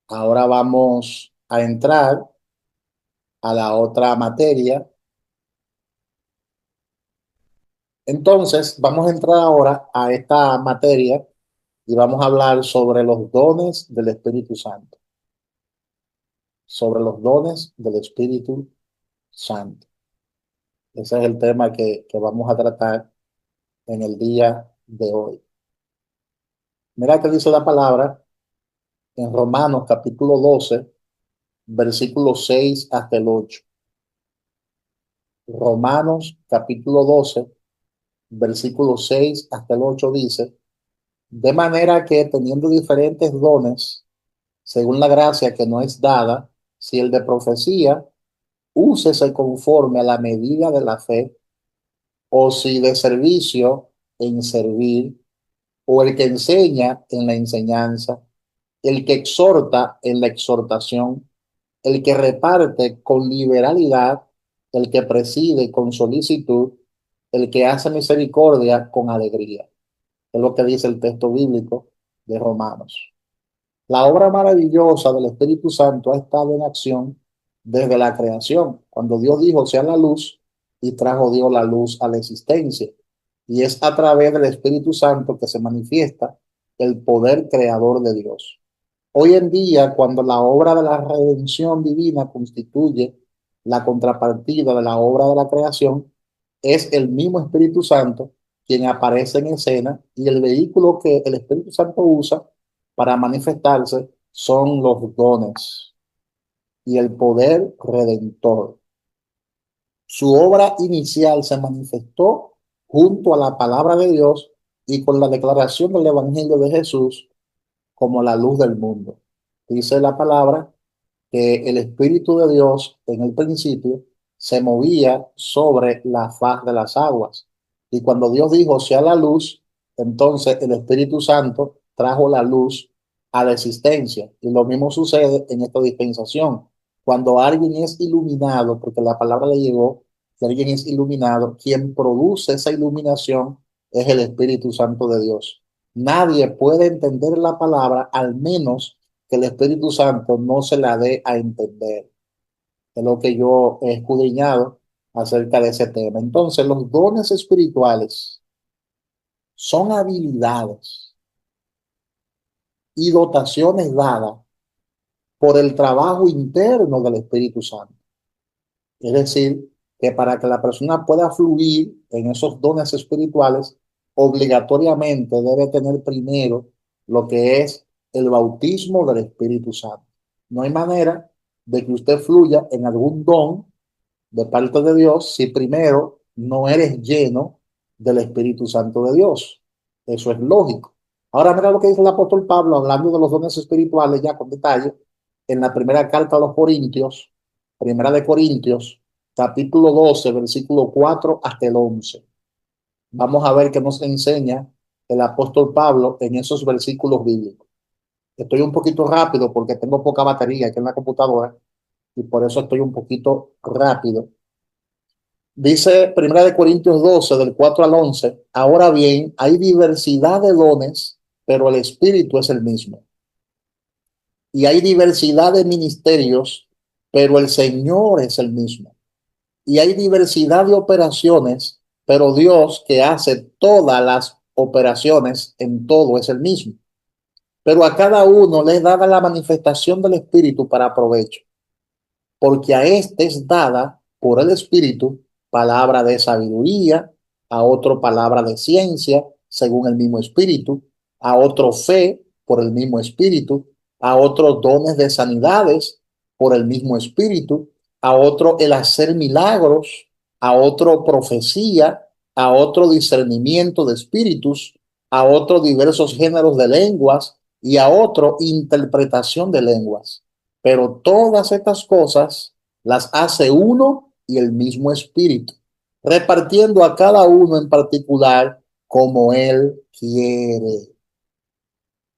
Ahora vamos a entrar a la otra materia. Entonces, vamos a entrar ahora a esta materia y vamos a hablar sobre los dones del Espíritu Santo, sobre los dones del Espíritu Santo. Ese es el tema que vamos a tratar en el día de hoy. Mira que dice la palabra en Romanos capítulo 12, versículo 6 hasta el 8. Romanos capítulo 12, versículo 6 hasta el 8 dice: de manera que teniendo diferentes dones, según la gracia que no es dada, si el de profecía, úsese conforme a la medida de la fe, o si de servicio, en servir, o el que enseña en la enseñanza, el que exhorta en la exhortación, el que reparte con liberalidad, el que preside con solicitud, el que hace misericordia con alegría. Es lo que dice el texto bíblico de Romanos. La obra maravillosa del Espíritu Santo ha estado en acción desde la creación, cuando Dios dijo sea la luz y trajo Dios la luz a la existencia. Y es a través del Espíritu Santo que se manifiesta el poder creador de Dios. Hoy en día, cuando la obra de la redención divina constituye la contrapartida de la obra de la creación, es el mismo Espíritu Santo quien aparece en escena, y el vehículo que el Espíritu Santo usa para manifestarse son los dones y el poder redentor. Su obra inicial se manifestó junto a la palabra de Dios y con la declaración del Evangelio de Jesús como la luz del mundo. Dice la palabra que el Espíritu de Dios en el principio se movía sobre la faz de las aguas. Y cuando Dios dijo sea la luz, entonces el Espíritu Santo trajo la luz a la existencia. Y lo mismo sucede en esta dispensación. Cuando alguien es iluminado, porque la palabra le llegó, que alguien es iluminado, quien produce esa iluminación es el Espíritu Santo de Dios. Nadie puede entender la palabra al menos que el Espíritu Santo no se la dé a entender. Es lo que yo he escudriñado acerca de ese tema. Entonces, los dones espirituales son habilidades y dotaciones dadas por el trabajo interno del Espíritu Santo. Es decir, que para que la persona pueda fluir en esos dones espirituales, obligatoriamente debe tener primero lo que es el bautismo del Espíritu Santo. No hay manera de que usted fluya en algún don de parte de Dios si primero no eres lleno del Espíritu Santo de Dios. Eso es lógico. Ahora mira lo que dice el apóstol Pablo hablando de los dones espirituales ya con detalle en la primera carta a los Corintios, primera de Corintios, capítulo 12, versículo 4 hasta el 11. Vamos a ver qué nos enseña el apóstol Pablo en esos versículos bíblicos. Estoy un poquito rápido porque tengo poca batería aquí en la computadora y por eso estoy un poquito rápido. Dice Primera de Corintios 12, del 4 al 11: ahora bien, hay diversidad de dones, pero el Espíritu es el mismo. Y hay diversidad de ministerios, pero el Señor es el mismo. Y hay diversidad de operaciones, pero Dios que hace todas las operaciones en todo es el mismo. Pero a cada uno le es dada la manifestación del Espíritu para provecho, porque a este es dada por el Espíritu palabra de sabiduría, a otro palabra de ciencia, según el mismo Espíritu, a otro fe por el mismo Espíritu, a otros dones de sanidades por el mismo Espíritu, a otro el hacer milagros, a otro profecía, a otro discernimiento de espíritus, a otro diversos géneros de lenguas y a otro interpretación de lenguas. Pero todas estas cosas las hace uno y el mismo Espíritu, repartiendo a cada uno en particular como Él quiere.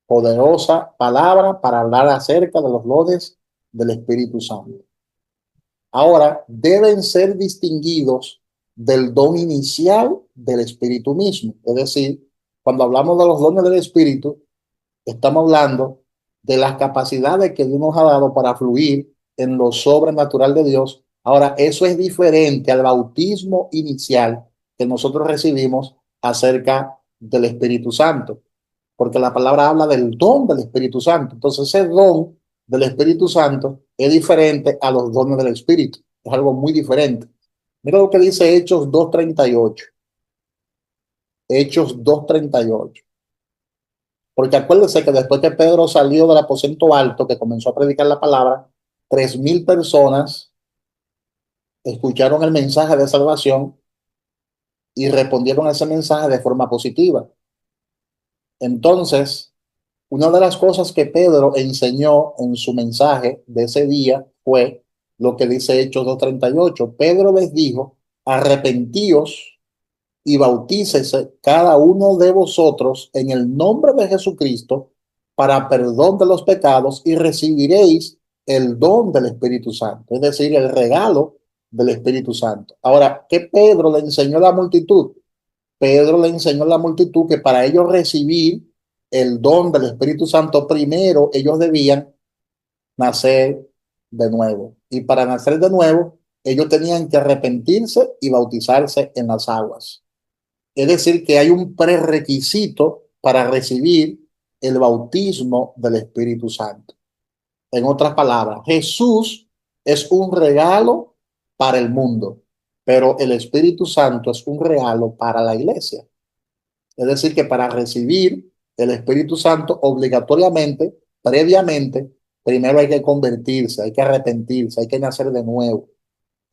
Poderosa palabra para hablar acerca de los dones del Espíritu Santo. Ahora, deben ser distinguidos del don inicial del Espíritu mismo. Es decir, cuando hablamos de los dones del Espíritu, estamos hablando de las capacidades que Dios nos ha dado para fluir en lo sobrenatural de Dios. Ahora, eso es diferente al bautismo inicial que nosotros recibimos acerca del Espíritu Santo, porque la palabra habla del don del Espíritu Santo. Entonces, ese don del Espíritu Santo es diferente a los dones del Espíritu. Es algo muy diferente. Mira lo que dice Hechos 2:38. Hechos 2:38. Porque acuérdense que después que Pedro salió del aposento alto, que comenzó a predicar la palabra, 3.000 personas escucharon el mensaje de salvación y respondieron a ese mensaje de forma positiva. Entonces, una de las cosas que Pedro enseñó en su mensaje de ese día fue lo que dice Hechos 2:38. Pedro les dijo: arrepentíos y bautícese cada uno de vosotros en el nombre de Jesucristo para perdón de los pecados y recibiréis el don del Espíritu Santo, es decir, el regalo del Espíritu Santo. Ahora, ¿qué Pedro le enseñó a la multitud? Pedro le enseñó a la multitud que para ellos recibir el don del Espíritu Santo, primero ellos debían nacer de nuevo. Y para nacer de nuevo, ellos tenían que arrepentirse y bautizarse en las aguas. Es decir, que hay un prerequisito para recibir el bautismo del Espíritu Santo. En otras palabras, Jesús es un regalo para el mundo, pero el Espíritu Santo es un regalo para la iglesia. Es decir, que para recibir el Espíritu Santo obligatoriamente, previamente, primero hay que convertirse, hay que arrepentirse, hay que nacer de nuevo.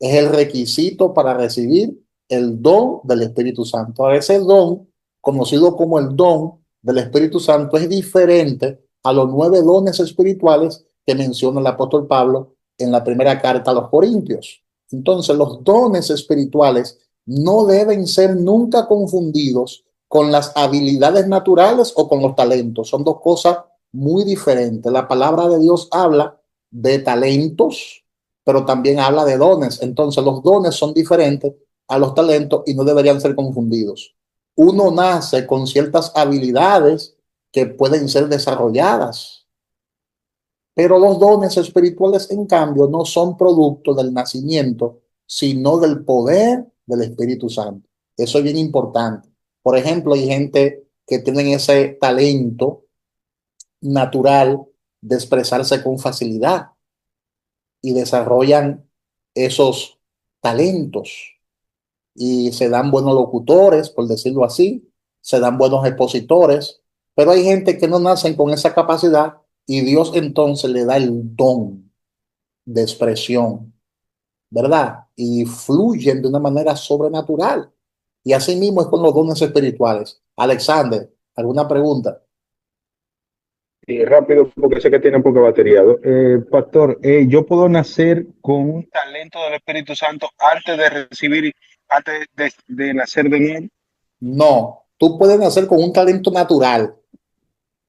Es el requisito para recibir el don del Espíritu Santo. Ahora, ese don, conocido como el don del Espíritu Santo, es diferente a los 9 dones espirituales que menciona el apóstol Pablo en la primera carta a los Corintios. Entonces, los dones espirituales no deben ser nunca confundidos con las habilidades naturales o con los talentos. Son dos cosas muy diferentes. La palabra de Dios habla de talentos, pero también habla de dones. Entonces, los dones son diferentes a los talentos y no deberían ser confundidos. Uno nace con ciertas habilidades que pueden ser desarrolladas, pero los dones espirituales, en cambio, no son producto del nacimiento, sino del poder del Espíritu Santo. Eso es bien importante. Por ejemplo, hay gente que tienen ese talento natural de expresarse con facilidad y desarrollan esos talentos y se dan buenos locutores, por decirlo así, se dan buenos expositores, pero hay gente que no nacen con esa capacidad y Dios entonces le da el don de expresión, ¿verdad? Y fluyen de una manera sobrenatural. Y así mismo es con los dones espirituales. Alexander, ¿alguna pregunta? Y rápido, porque sé que tiene poca batería. Pastor, ¿yo puedo nacer con un talento del Espíritu Santo antes de recibir, antes de nacer de nuevo? No, tú puedes nacer con un talento natural,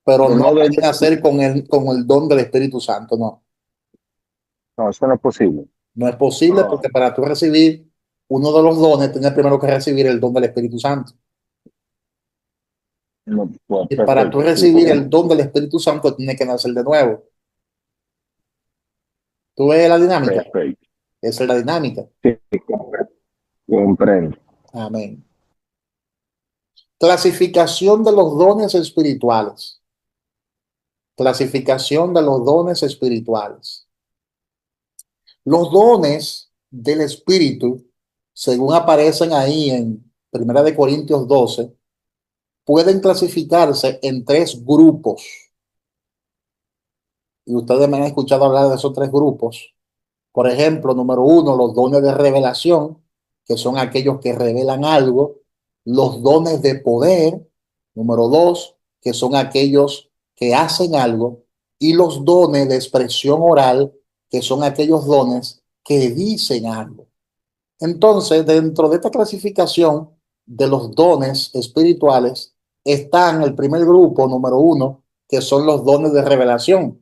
pero Pero no no puedes de... nacer con el don del Espíritu Santo, no. No, eso no es posible. No es posible Ah, porque para tú recibir uno de los dones, tienes primero que recibir el don del Espíritu Santo. no, bueno, Y para tú perfecto, sí, recibir porque... el don del Espíritu Santo, tienes que nacer de nuevo. ¿Tú ves la dinámica? Perfecto. Esa es la dinámica. Sí, comprendo. Amén. Clasificación de los dones espirituales. Clasificación de los dones espirituales. Los dones del Espíritu, según aparecen ahí en Primera de Corintios 12, pueden clasificarse en 3 grupos. Y ustedes me han escuchado hablar de esos 3 grupos. Por ejemplo, número 1, los dones de revelación, que son aquellos que revelan algo. Los dones de poder, número 2, que son aquellos que hacen algo. Y los dones de expresión oral, que son aquellos dones que dicen algo. Entonces, dentro de esta clasificación de los dones espirituales, están el primer grupo, número 1, que son los dones de revelación.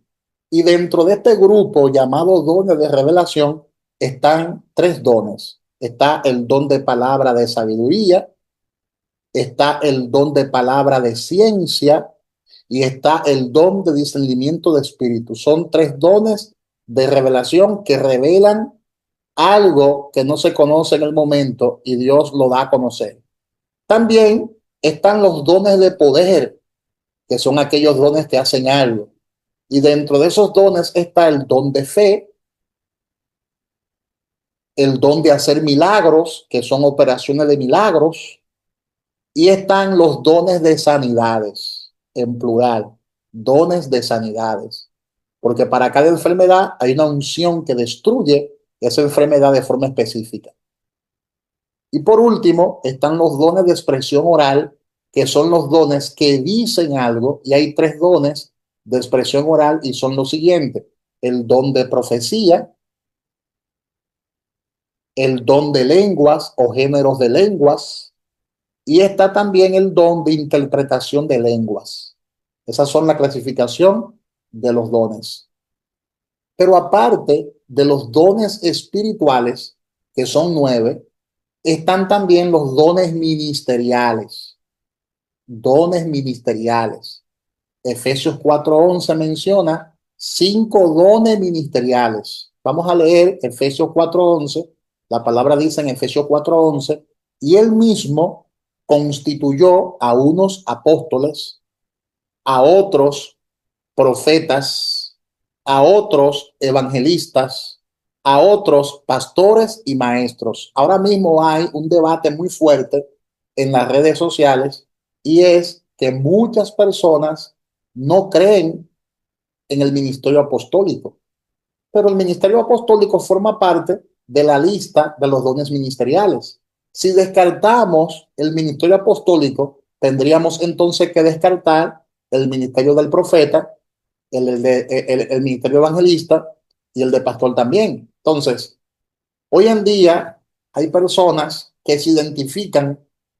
Y dentro de este grupo llamado dones de revelación, están 3 dones. Está el don de palabra de sabiduría, está el don de palabra de ciencia y está el don de discernimiento de espíritu. Son tres dones de revelación que revelan algo que no se conoce en el momento y Dios lo da a conocer. También están los dones de poder, que son aquellos dones que hacen algo. Y dentro de esos dones está el don de fe, el don de hacer milagros, que son operaciones de milagros, y están los dones de sanidades, en plural, dones de sanidades. Porque para cada enfermedad hay una unción que destruye esa enfermedad de forma específica. Y por último, están los dones de expresión oral, que son los dones que dicen algo, y hay tres dones de expresión oral y son los siguientes: el don de profecía, el don de lenguas o géneros de lenguas, y está también el don de interpretación de lenguas. Esas son la clasificación de los dones. Pero aparte de los dones espirituales, que son 9, están también los dones ministeriales. Dones ministeriales. Efesios 4:11 menciona 5 dones ministeriales. Vamos a leer Efesios 4:11. La palabra dice en Efesios 4:11, y él mismo constituyó a unos apóstoles, a otros profetas, a otros evangelistas, a otros pastores y maestros. Ahora mismo hay un debate muy fuerte en las redes sociales y es que muchas personas no creen en el ministerio apostólico, pero el ministerio apostólico forma parte de la lista de los dones ministeriales. Si descartamos el ministerio apostólico, tendríamos entonces que descartar el ministerio del profeta, el ministerio evangelista y el de pastor también. Entonces, hoy en día hay personas que se identifican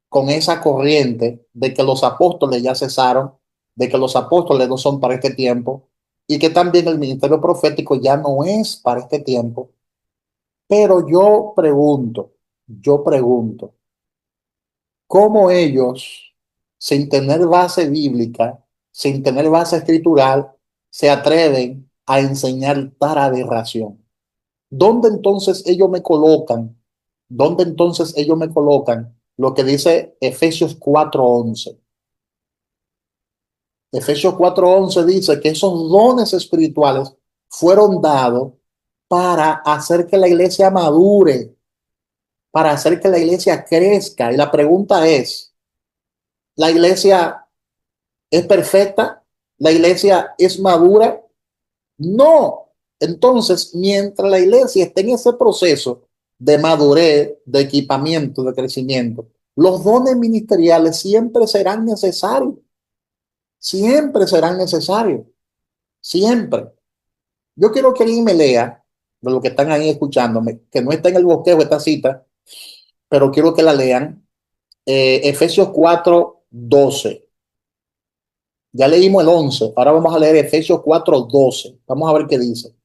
con esa corriente de que los apóstoles ya cesaron, de que los apóstoles no son para este tiempo y que también el ministerio profético ya no es para este tiempo. Pero yo pregunto, ¿cómo ellos, sin tener base bíblica, sin tener base escritural, se atreven a enseñar tal aberración? ¿Dónde entonces ellos me colocan? ¿Dónde entonces ellos me colocan lo que dice Efesios 4:11? Efesios 4:11 dice que esos dones espirituales fueron dados para hacer que la iglesia madure, para hacer que la iglesia crezca. Y la pregunta es, ¿la iglesia es perfecta? ¿La iglesia es madura? No. Entonces, mientras la iglesia esté en ese proceso de madurez, de equipamiento, de crecimiento, los dones ministeriales siempre serán necesarios. Siempre serán necesarios. Siempre. Yo quiero que alguien me lea, de los que están ahí escuchándome, que no está en el bosquejo esta cita, pero quiero que la lean. Efesios 4:12. Ya leímos el 11, ahora vamos a leer Efesios 4:12. Vamos a ver qué dice.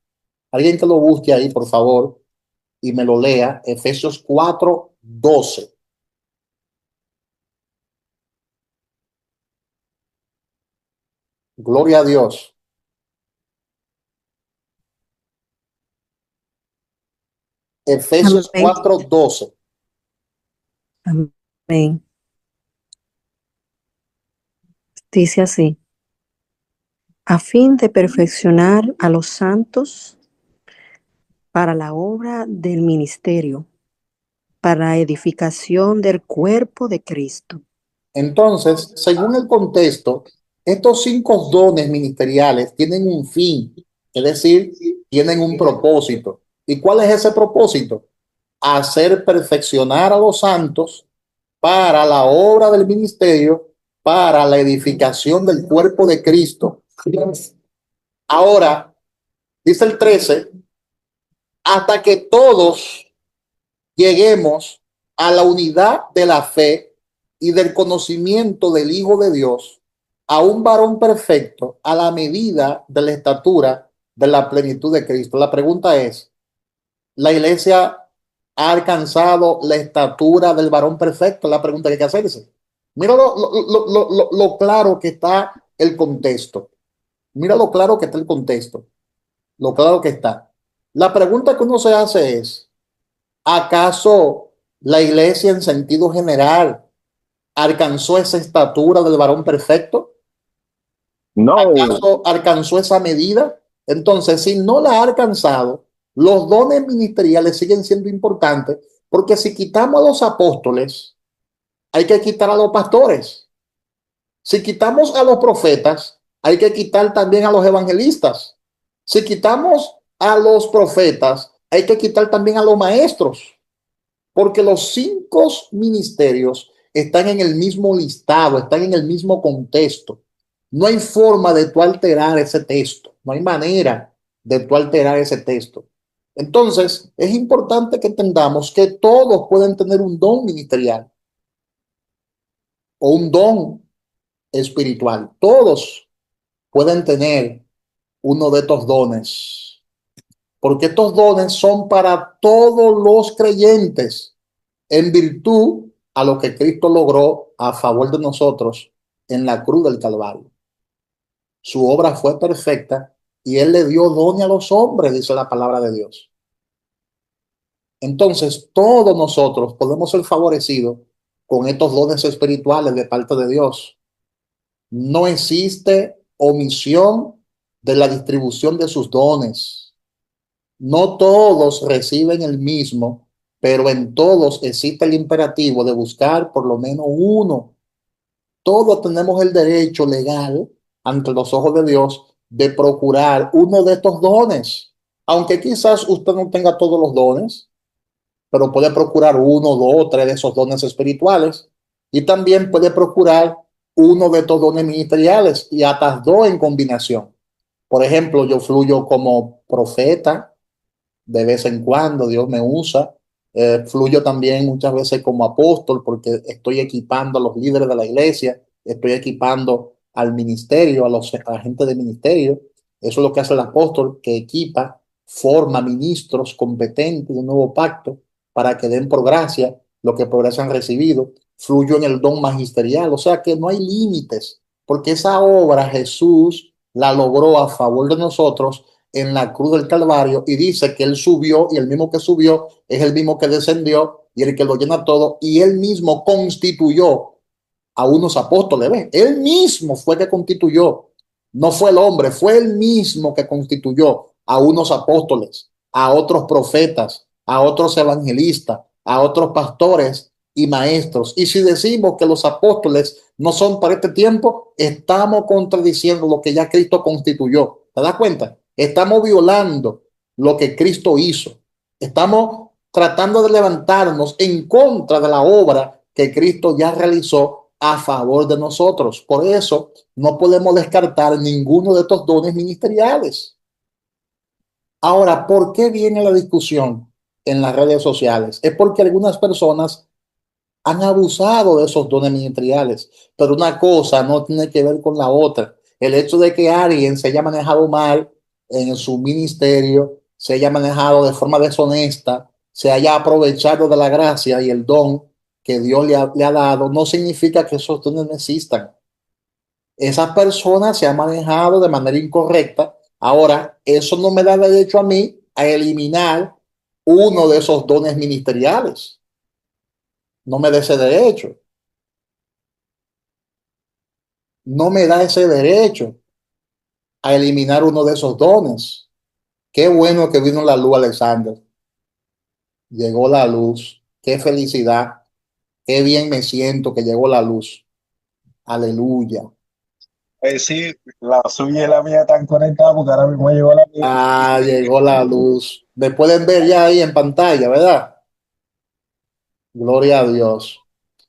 Alguien que lo busque ahí, por favor, y me lo lea. Efesios 4:12. Gloria a Dios. Efesios Amén. 4:12. Amén. Dice así: a fin de perfeccionar a los santos para la obra del ministerio, para la edificación del cuerpo de Cristo. Entonces, según el contexto, estos 5 dones ministeriales tienen un fin, es decir, tienen un propósito. ¿Y cuál es ese propósito? Hacer perfeccionar a los santos para la obra del ministerio, para la edificación del cuerpo de Cristo. Ahora, dice el 13, hasta que todos lleguemos a la unidad de la fe y del conocimiento del Hijo de Dios, a un varón perfecto, a la medida de la estatura de la plenitud de Cristo. La pregunta es, ¿la iglesia ha alcanzado la estatura del varón perfecto? La pregunta que hay que hacerse. Mira lo claro que está el contexto. Mira lo claro que está el contexto, lo claro que está. La pregunta que uno se hace es, ¿acaso la iglesia en sentido general alcanzó esa estatura del varón perfecto? No, ¿Acaso alcanzó esa medida? Entonces, si no la ha alcanzado, los dones ministeriales siguen siendo importantes, porque si quitamos a los apóstoles, hay que quitar a los pastores. Si quitamos a los profetas, hay que quitar también a los evangelistas. Si quitamos a los profetas, hay que quitar también a los maestros, porque los 5 ministerios están en el mismo listado, están en el mismo contexto. No hay forma de tú alterar ese texto, no hay manera de tú alterar ese texto. Entonces, es importante que entendamos que todos pueden tener un don ministerial o un don espiritual. Todos pueden tener uno de estos dones, porque estos dones son para todos los creyentes en virtud a lo que Cristo logró a favor de nosotros en la cruz del Calvario. Su obra fue perfecta y Él le dio dones a los hombres, dice la palabra de Dios. Entonces, todos nosotros podemos ser favorecidos con estos dones espirituales de parte de Dios. No existe omisión de la distribución de sus dones. No todos reciben el mismo, pero en todos existe el imperativo de buscar por lo menos uno. Todos tenemos el derecho legal ante los ojos de Dios de procurar uno de estos dones. Aunque quizás usted no tenga todos los dones, pero puede procurar uno, dos, tres de esos dones espirituales y también puede procurar uno de estos dones ministeriales y hasta dos en combinación. Por ejemplo, yo fluyo como profeta de vez en cuando, Dios me usa. Fluyo también muchas veces como apóstol porque estoy equipando a los líderes de la iglesia, estoy equipando al ministerio, a la gente de ministerio. Eso es lo que hace el apóstol, que equipa, forma ministros competentes de un nuevo pacto para que den por gracia lo que por gracia han recibido. Fluyo en el don magisterial, o sea que no hay límites, porque esa obra Jesús la logró a favor de nosotros en la cruz del Calvario y dice que él subió y el mismo que subió es el mismo que descendió y el que lo llena todo y él mismo constituyó a unos apóstoles. ¿Ves? Él mismo fue que constituyó, no fue el hombre, fue él mismo que constituyó a unos apóstoles, a otros profetas, a otros evangelistas, a otros pastores y maestros. Y si decimos que los apóstoles no son para este tiempo, estamos contradiciendo lo que ya Cristo constituyó. ¿Te das cuenta? Estamos violando lo que Cristo hizo. Estamos tratando de levantarnos en contra de la obra que Cristo ya realizó a favor de nosotros. Por eso no podemos descartar ninguno de estos dones ministeriales. Ahora, ¿por qué viene la discusión en las redes sociales? Es porque algunas personas han abusado de esos dones ministeriales, pero una cosa no tiene que ver con la otra. El hecho de que alguien se haya manejado mal en su ministerio, se haya manejado de forma deshonesta, se haya aprovechado de la gracia y el don que Dios le ha dado, no significa que esos dones no existan. Esa persona se ha manejado de manera incorrecta. Ahora, eso no me da derecho a mí a eliminar uno de esos dones ministeriales. No me da ese derecho. No me da ese derecho a eliminar uno de esos dones. Qué bueno que vino la luz, Alexander. Llegó la luz. Qué felicidad. Qué bien me siento que llegó la luz. Aleluya. sí, la suya y la mía están conectadas porque ahora mismo llegó la mía. Ah, llegó la luz. Me pueden ver ya ahí en pantalla, ¿verdad? Gloria a Dios.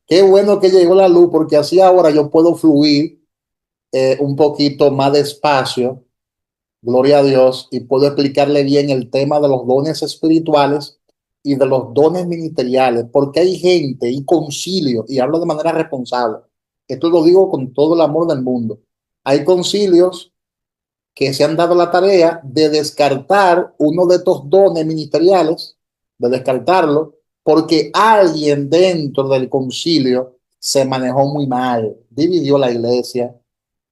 Qué bueno que llegó la luz porque así ahora yo puedo fluir un poquito más despacio. Gloria a Dios, y puedo explicarle bien el tema de los dones espirituales y de los dones ministeriales, porque hay gente y concilio, y hablo de manera responsable. Esto lo digo con todo el amor del mundo. Hay concilios que se han dado la tarea de descartar uno de estos dones ministeriales, de descartarlo, porque alguien dentro del concilio se manejó muy mal, dividió la iglesia,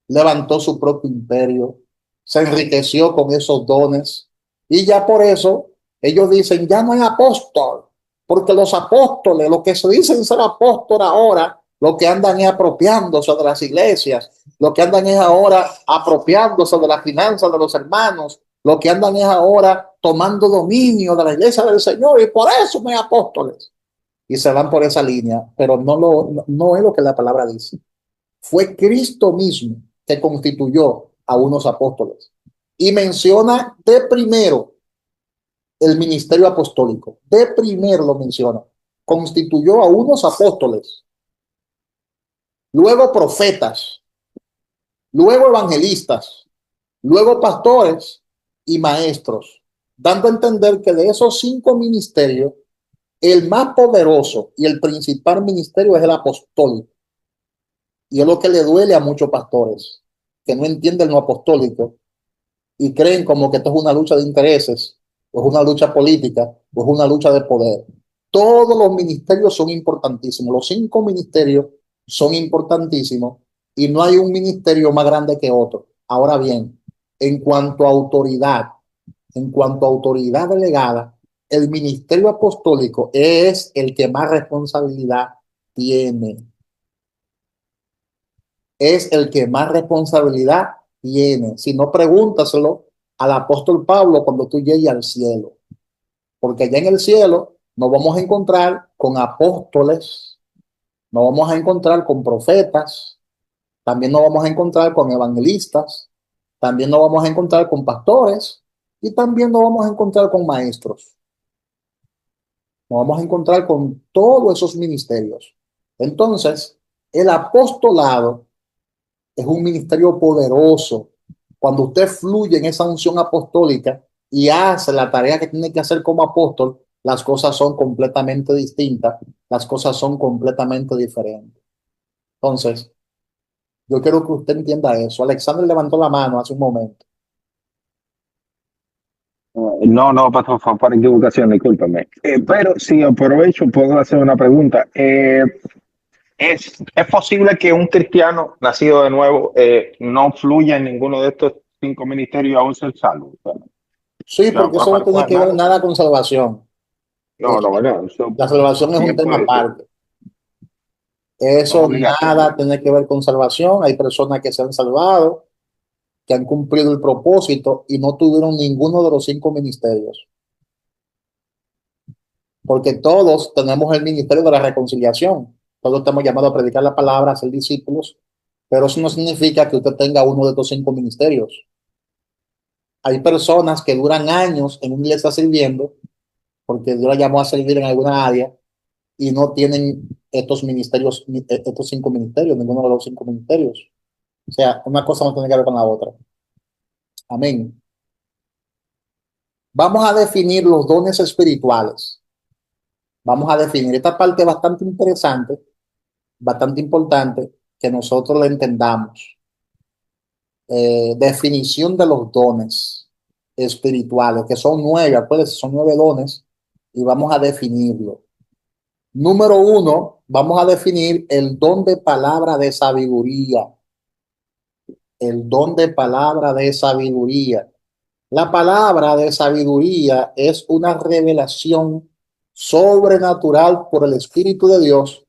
levantó su propio imperio, se enriqueció con esos dones y ya por eso ellos dicen, ya no hay apóstol, porque los apóstoles, lo que se dicen ser apóstol ahora, lo que andan es apropiándose de las iglesias, lo que andan es ahora apropiándose de las finanzas de los hermanos, lo que andan es ahora tomando dominio de la iglesia del Señor y por eso no hay apóstoles. Y se van por esa línea, pero no es lo que la palabra dice. Fue Cristo mismo que constituyó a unos apóstoles y menciona de primero el ministerio apostólico. De primero lo menciona. Constituyó a unos apóstoles, luego profetas, luego evangelistas, luego pastores y maestros, dando a entender que de esos 5 ministerios, el más poderoso y el principal ministerio es el apostólico. Y es lo que le duele a muchos pastores, que no entienden lo apostólico y creen como que esto es una lucha de intereses, o es una lucha política, o es una lucha de poder. Todos los ministerios son importantísimos, los 5 ministerios son importantísimos y no hay un ministerio más grande que otro. Ahora bien, en cuanto a autoridad delegada, el ministerio apostólico es el que más responsabilidad tiene. Es el que más responsabilidad tiene. Si no, pregúntaselo al apóstol Pablo cuando tú llegues al cielo. Porque allá en el cielo nos vamos a encontrar con apóstoles, nos vamos a encontrar con profetas, también nos vamos a encontrar con evangelistas, también nos vamos a encontrar con pastores y también nos vamos a encontrar con maestros. Nos vamos a encontrar con todos esos ministerios. Entonces, el apostolado es un ministerio poderoso. Cuando usted fluye en esa unción apostólica y hace la tarea que tiene que hacer como apóstol, las cosas son completamente distintas, las cosas son completamente diferentes. Entonces, yo quiero que usted entienda eso. Alexander levantó la mano hace un momento. No, no, pastor, fue por equivocación, discúlpame. Pero si aprovecho, puedo hacer una pregunta. ¿Es posible que un cristiano nacido de nuevo no fluya en ninguno de estos 5 ministerios aún ser salvo? Sí, No, porque no eso no tiene para que ver nada. nada con salvación. No, no, ¿verdad? Eso La salvación es un bien tema puede ser. aparte. No es Eso nada obligatorio. tiene que ver con salvación. Hay personas que se han salvado, que han cumplido el propósito y no tuvieron ninguno de los 5 ministerios. Porque todos tenemos el ministerio de la reconciliación. Todos estamos llamados a predicar la palabra, a ser discípulos, pero eso no significa que usted tenga uno de estos 5 ministerios. Hay personas que duran años en una iglesia sirviendo, porque Dios la llamó a servir en alguna área, y no tienen estos ministerios, estos 5 ministerios, ninguno de los 5 ministerios. O sea, una cosa no tiene que ver con la otra. Amén. Vamos a definir los dones espirituales. Vamos a definir esta parte bastante interesante, bastante importante, que nosotros la entendamos. Definición de los dones espirituales, que son 9, acuérdense, son 9 dones, y vamos a definirlo. Número 1, vamos a definir el don de palabra de sabiduría. El don de palabra de sabiduría. La palabra de sabiduría es una revelación sobrenatural por el Espíritu de Dios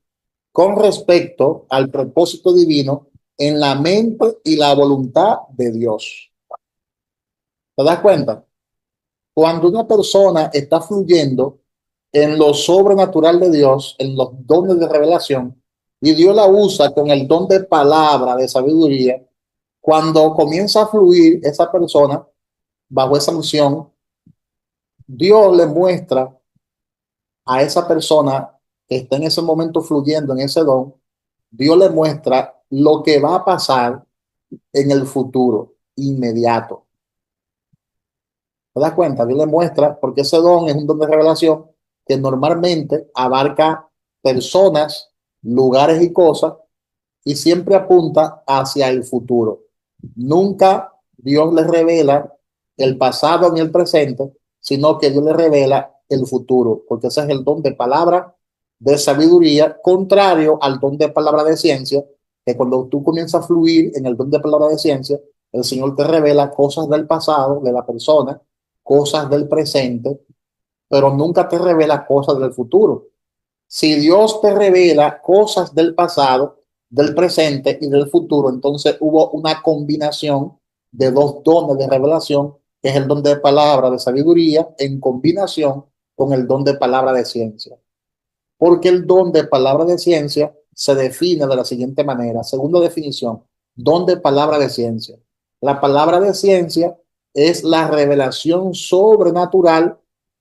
con respecto al propósito divino en la mente y la voluntad de Dios. ¿Te das cuenta? Cuando una persona está fluyendo en lo sobrenatural de Dios, en los dones de revelación, y Dios la usa con el don de palabra de sabiduría, cuando comienza a fluir esa persona bajo esa unción, Dios le muestra a esa persona que está en ese momento fluyendo en ese don, Dios le muestra lo que va a pasar en el futuro inmediato. ¿Te das cuenta? Dios le muestra, porque ese don es un don de revelación que normalmente abarca personas, lugares y cosas y siempre apunta hacia el futuro. Nunca Dios le revela el pasado ni el presente, sino que Dios le revela el futuro, porque ese es el don de palabra de sabiduría, contrario al don de palabra de ciencia, que cuando tú comienzas a fluir en el don de palabra de ciencia, el Señor te revela cosas del pasado de la persona, cosas del presente, pero nunca te revela cosas del futuro. Si Dios te revela cosas del pasado, del presente y del futuro, entonces hubo una combinación de dos dones de revelación, que es el don de palabra de sabiduría en combinación con el don de palabra de ciencia. Porque el don de palabra de ciencia se define de la siguiente manera. Segunda definición, don de palabra de ciencia. La palabra de ciencia es la revelación sobrenatural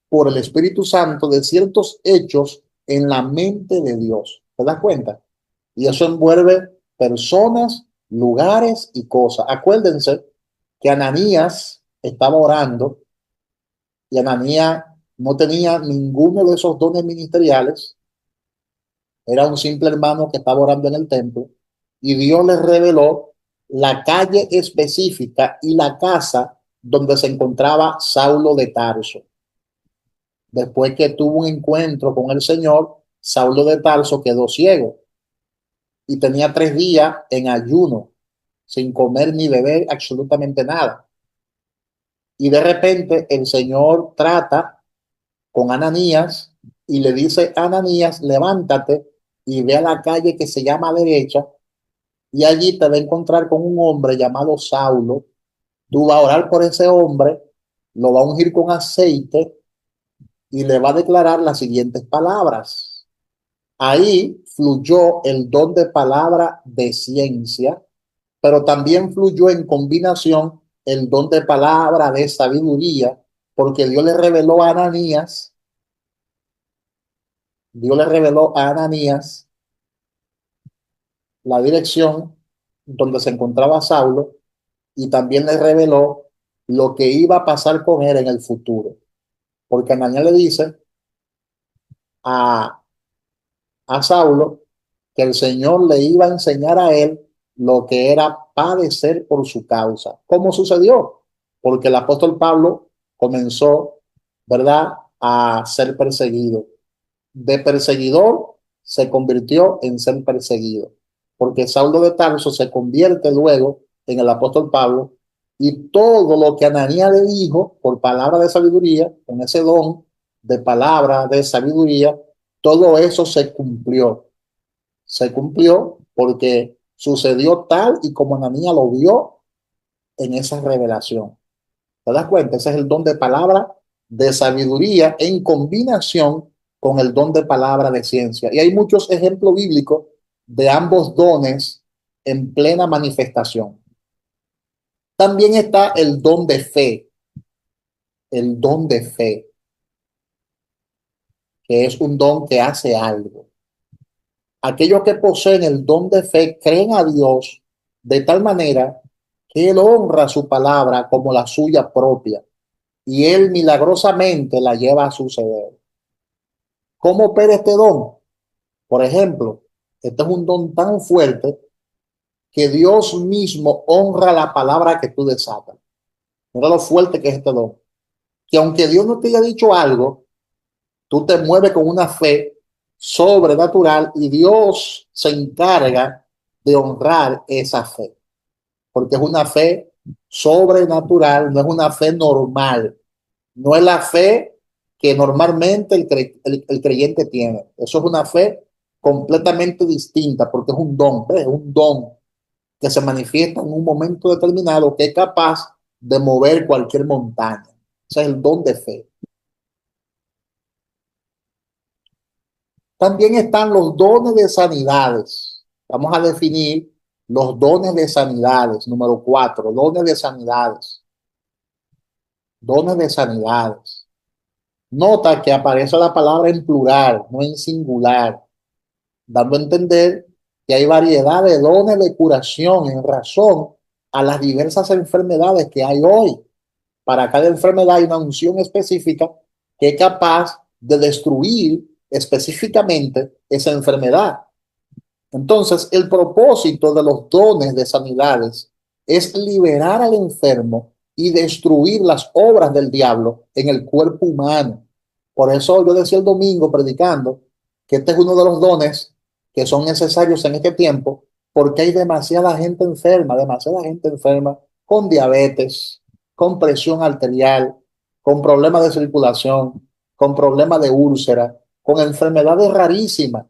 por el Espíritu Santo de ciertos hechos en la mente de Dios. ¿Te das cuenta? Y eso envuelve personas, lugares y cosas. Acuérdense que Ananías estaba orando y Ananías no tenía ninguno de esos dones ministeriales. Era un simple hermano que estaba orando en el templo y Dios le reveló la calle específica y la casa donde se encontraba Saulo de Tarso. Después que tuvo un encuentro con el Señor, Saulo de Tarso quedó ciego y tenía 3 días en ayuno, sin comer ni beber absolutamente nada. Y de repente el Señor trata con Ananías y le dice: Ananías, levántate y ve a la calle que se llama derecha, y allí te va a encontrar con un hombre llamado Saulo. Tú vas a orar por ese hombre, lo va a ungir con aceite y le va a declarar las siguientes palabras. Ahí fluyó el don de palabra de ciencia, pero también fluyó en combinación el don de palabra de sabiduría, porque Dios le reveló a Ananías la dirección donde se encontraba Saulo y también le reveló lo que iba a pasar con él en el futuro. Porque Ananías le dice a, a Saulo que el Señor le iba a enseñar a él lo que era padecer por su causa. ¿Cómo sucedió? Porque el apóstol Pablo comenzó, ¿verdad?, a ser perseguido. De perseguidor se convirtió en ser perseguido, porque Saulo de Tarso se convierte luego en el apóstol Pablo, y todo lo que Ananías le dijo por palabra de sabiduría, con ese don de palabra de sabiduría, todo eso se cumplió. Se cumplió porque sucedió tal y como Ananías lo vio en esa revelación. ¿Te das cuenta? Ese es el don de palabra de sabiduría en combinación con el don de palabra de ciencia. Y hay muchos ejemplos bíblicos de ambos dones en plena manifestación. También está el don de fe, que es un don que hace algo. Aquellos que poseen el don de fe creen a Dios de tal manera que Él honra su palabra como la suya propia y Él milagrosamente la lleva a suceder. ¿Cómo opera este don? Por ejemplo, este es un don tan fuerte que Dios mismo honra la palabra que tú desatas. Mira lo fuerte que es este don. Que aunque Dios no te haya dicho algo, tú te mueves con una fe sobrenatural y Dios se encarga de honrar esa fe. Porque es una fe sobrenatural, no es una fe normal. No es la fe que normalmente el creyente tiene. Eso es una fe completamente distinta porque es un don, ¿ves? Es un don que se manifiesta en un momento determinado que es capaz de mover cualquier montaña. Ese es el don de fe. También están los dones de sanidades. Vamos a definir los dones de sanidades. Número 4, dones de sanidades. Dones de sanidades. Nota que aparece la palabra en plural, no en singular, dando a entender que hay variedad de dones de curación en razón a las diversas enfermedades que hay hoy. Para cada enfermedad hay una unción específica que es capaz de destruir específicamente esa enfermedad. Entonces, el propósito de los dones de sanidades es liberar al enfermo y destruir las obras del diablo en el cuerpo humano. Por eso yo decía el domingo predicando que este es uno de los dones que son necesarios en este tiempo, porque hay demasiada gente enferma con diabetes, con presión arterial, con problemas de circulación, con problemas de úlcera, con enfermedades rarísimas,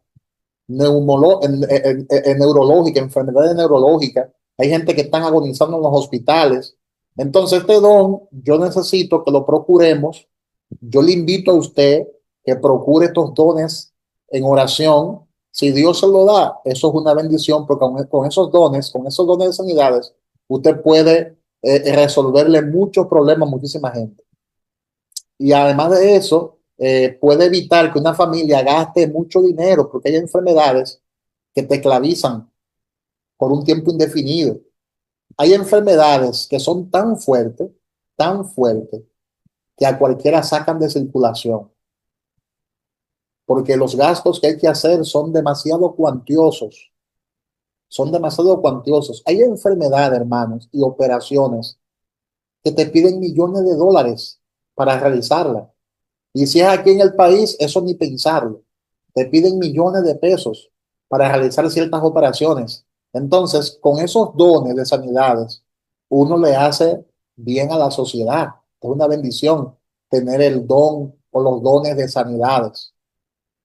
neurológicas, enfermedades neurológicas. Hay gente que están agonizando en los hospitales. Entonces, este don, yo necesito que lo procuremos. Yo le invito a usted que procure estos dones en oración. Si Dios se lo da, eso es una bendición, porque con esos dones de sanidades, usted puede resolverle muchos problemas a muchísima gente. Y además de eso, puede evitar que una familia gaste mucho dinero, porque hay enfermedades que te esclavizan por un tiempo indefinido. Hay enfermedades que son tan fuertes, que a cualquiera sacan de circulación, porque los gastos que hay que hacer son demasiado cuantiosos. Hay enfermedades, hermanos, y operaciones que te piden millones de dólares para realizarla. Y si es aquí en el país, eso ni pensarlo. Te piden millones de pesos para realizar ciertas operaciones. Entonces, con esos dones de sanidades, uno le hace bien a la sociedad. Es una bendición tener el don o los dones de sanidades,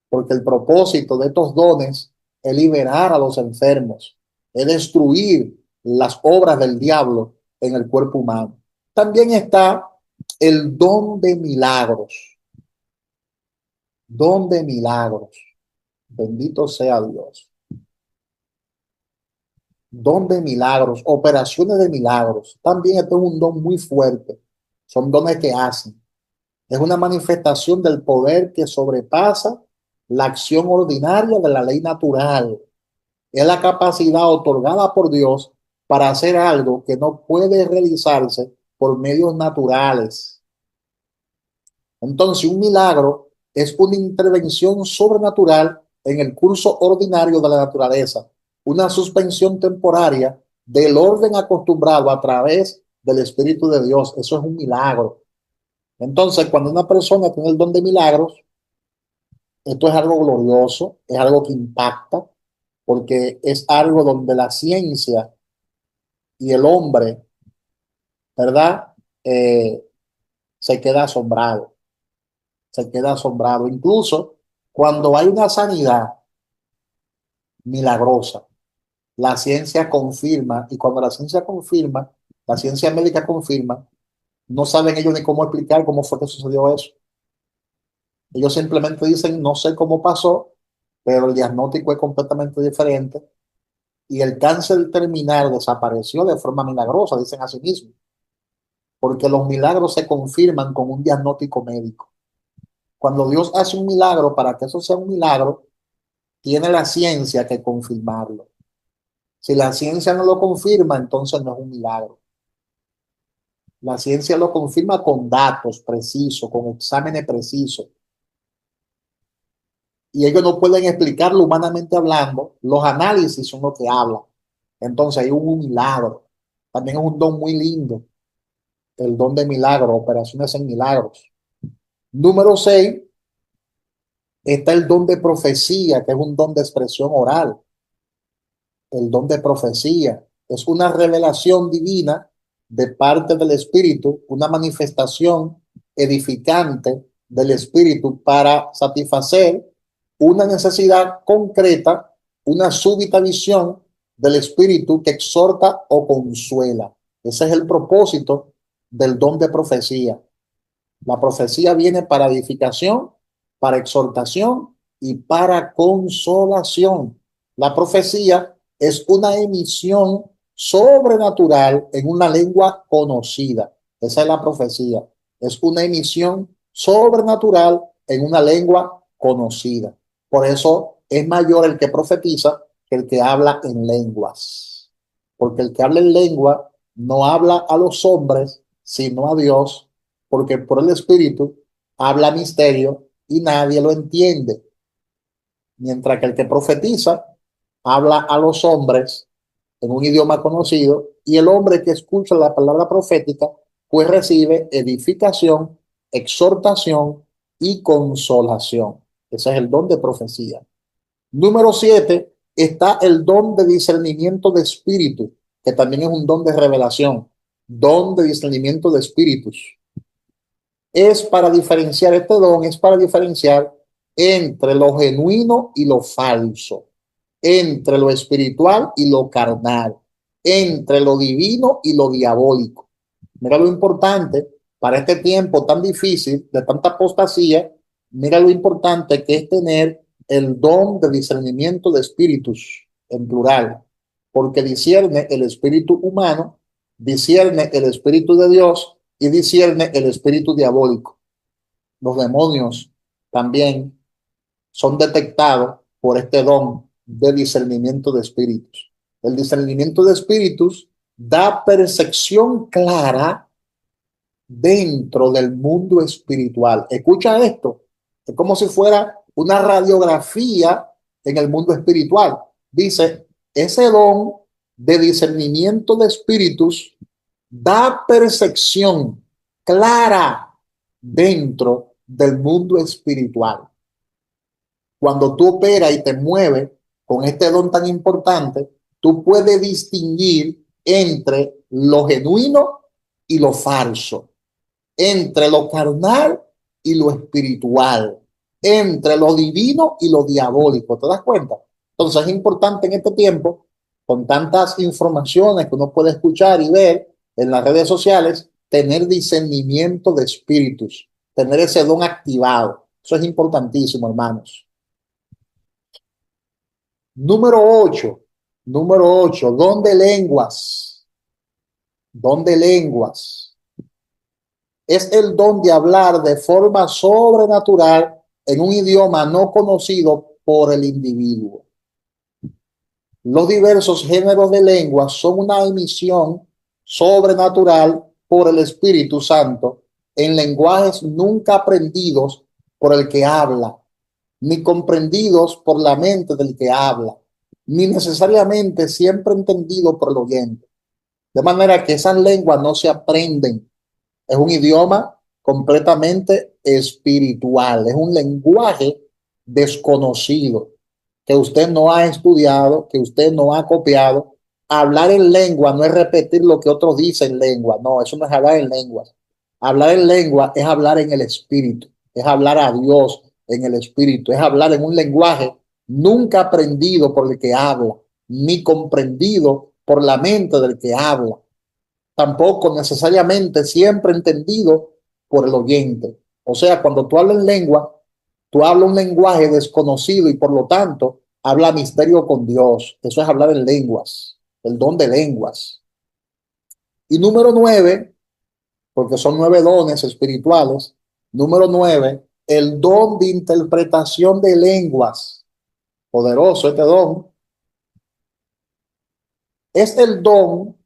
porque el propósito de estos dones es liberar a los enfermos, es destruir las obras del diablo en el cuerpo humano. También está el don de milagros. Bendito sea Dios. Don de milagros, operaciones de milagros. También este es un don muy fuerte. Son dones que hacen. Es una manifestación del poder que sobrepasa la acción ordinaria de la ley natural. Es la capacidad otorgada por Dios para hacer algo que no puede realizarse por medios naturales. Entonces, un milagro es una intervención sobrenatural en el curso ordinario de la naturaleza, una suspensión temporaria del orden acostumbrado a través del Espíritu de Dios. Eso es un milagro. Entonces, cuando una persona tiene el don de milagros, esto es algo glorioso, es algo que impacta, porque es algo donde la ciencia y el hombre, ¿verdad? Eh, se queda asombrado, se queda asombrado. Incluso cuando hay una sanidad milagrosa, la ciencia confirma, y cuando la ciencia confirma, la ciencia médica confirma, no saben ellos ni cómo explicar cómo fue que sucedió eso. Ellos simplemente dicen, no sé cómo pasó, pero el diagnóstico es completamente diferente y el cáncer terminal desapareció de forma milagrosa, dicen a sí mismos, porque los milagros se confirman con un diagnóstico médico. Cuando Dios hace un milagro, para que eso sea un milagro, tiene la ciencia que confirmarlo. Si la ciencia no lo confirma, entonces no es un milagro. La ciencia lo confirma con datos precisos, con exámenes precisos. Y ellos no pueden explicarlo humanamente hablando. Los análisis son los que hablan. Entonces hay un milagro. También es un don muy lindo, el don de milagros, operaciones en milagros. Número 6 está el don de profecía, que es un don de expresión oral. El don de profecía es una revelación divina de parte del Espíritu, una manifestación edificante del Espíritu para satisfacer una necesidad concreta, una súbita visión del Espíritu que exhorta o consuela. Ese es el propósito del don de profecía. La profecía viene para edificación, para exhortación y para consolación. La profecía es una emisión sobrenatural en una lengua conocida. Esa es la profecía. Es una emisión sobrenatural en una lengua conocida. Por eso es mayor el que profetiza que el que habla en lenguas. Porque el que habla en lengua no habla a los hombres, sino a Dios, porque por el Espíritu habla misterio y nadie lo entiende. Mientras que el que profetiza habla a los hombres en un idioma conocido y el hombre que escucha la palabra profética pues recibe edificación, exhortación y consolación. Ese es el don de profecía. Número 7 está el don de discernimiento de espíritu, que también es un don de revelación, don de discernimiento de espíritus. Es para diferenciar, este don es para diferenciar entre lo genuino y lo falso, entre lo espiritual y lo carnal, entre lo divino y lo diabólico. Mira lo importante para este tiempo tan difícil, de tanta apostasía, mira lo importante que es tener el don de discernimiento de espíritus en plural, porque discierne el espíritu humano, discierne el espíritu de Dios y discierne el espíritu diabólico. Los demonios también son detectados por este don de discernimiento de espíritus. El discernimiento de espíritus da percepción clara dentro del mundo espiritual. Escucha esto, es como si fuera una radiografía en el mundo espiritual. Dice, ese don de discernimiento de espíritus da percepción clara dentro del mundo espiritual. Cuando tú operas y te mueves con este don tan importante, tú puedes distinguir entre lo genuino y lo falso, entre lo carnal y lo espiritual, entre lo divino y lo diabólico. ¿Te das cuenta? Entonces es importante en este tiempo, con tantas informaciones que uno puede escuchar y ver en las redes sociales, tener discernimiento de espíritus, tener ese don activado. Eso es importantísimo, hermanos. Número 8. Número 8. Don de lenguas. Don de lenguas. Es el don de hablar de forma sobrenatural en un idioma no conocido por el individuo. Los diversos géneros de lenguas son una emisión sobrenatural por el Espíritu Santo en lenguajes nunca aprendidos por el que habla, ni comprendidos por la mente del que habla, ni necesariamente siempre entendido por el oyente. De manera que esas lenguas no se aprenden. Es un idioma completamente espiritual, es un lenguaje desconocido que usted no ha estudiado, que usted no ha copiado. Hablar en lengua no es repetir lo que otros dicen en lengua, no, eso no es hablar en lenguas. Hablar en lengua es hablar en el espíritu, es hablar a Dios en el espíritu, es hablar en un lenguaje nunca aprendido por el que habla, ni comprendido por la mente del que habla, tampoco necesariamente siempre entendido por el oyente. O sea, cuando tú hablas en lengua, tú hablas un lenguaje desconocido y por lo tanto habla misterio con Dios. Eso es hablar en lenguas, el don de lenguas. Y número 9, porque son 9 dones espirituales. Número 9, el don de interpretación de lenguas. Poderoso este don. Es el don